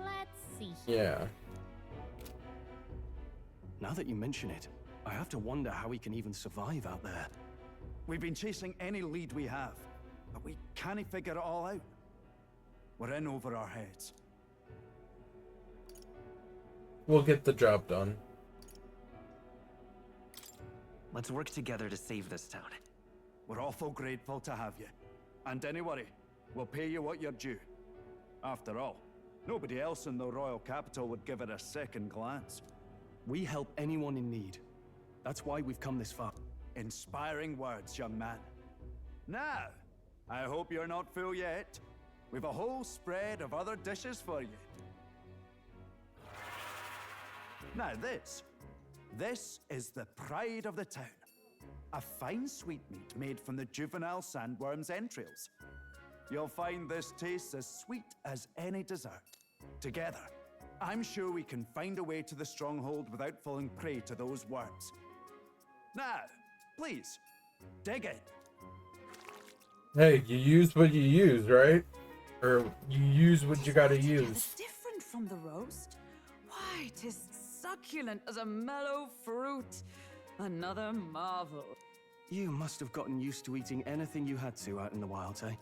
Let's see. Yeah. Now that you mention it, I have to wonder how he can even survive out there. We've been chasing any lead we have, but we can't figure it all out. We're in over our heads. We'll get the job done. Let's work together to save this town. We're awful grateful to have you. And don't worry, we'll pay you what you're due. After all, nobody else in the royal capital would give it a second glance. We help anyone in need. That's why we've come this far. Inspiring words, young man. Now, I hope you're not full yet. We've a whole spread of other dishes for you. Now this. This is the pride of the town. A fine sweetmeat made from the juvenile sandworm's entrails. You'll find this tastes as sweet as any dessert. Together, I'm sure we can find a way to the stronghold without falling prey to those worms. Now, please, dig in. Hey, you use what you use, right? Or you use what you gotta use. Different from the roast? Why, 'tis succulent as a mellow fruit. Another marvel. You must have gotten used to eating anything you had to out in the wilds, eh?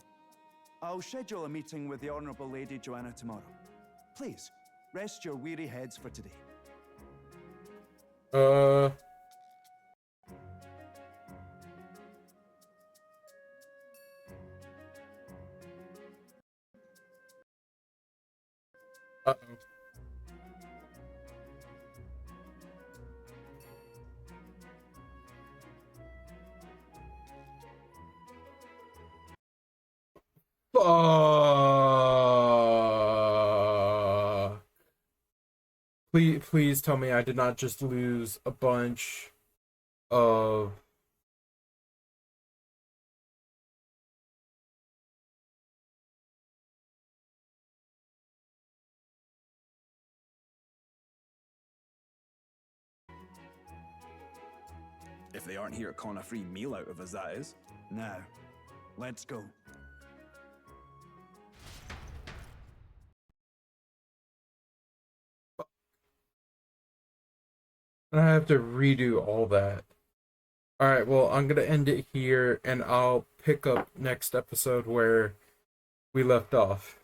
I'll schedule a meeting with the Honourable Lady Joanna tomorrow. Please, rest your weary heads for today. Uh-oh. Please tell me I did not just lose a bunch of... If they aren't here to con a free meal out of us, that is. Now, let's go. I have to redo all that. Alright, well, I'm gonna end it here, and I'll pick up next episode where we left off.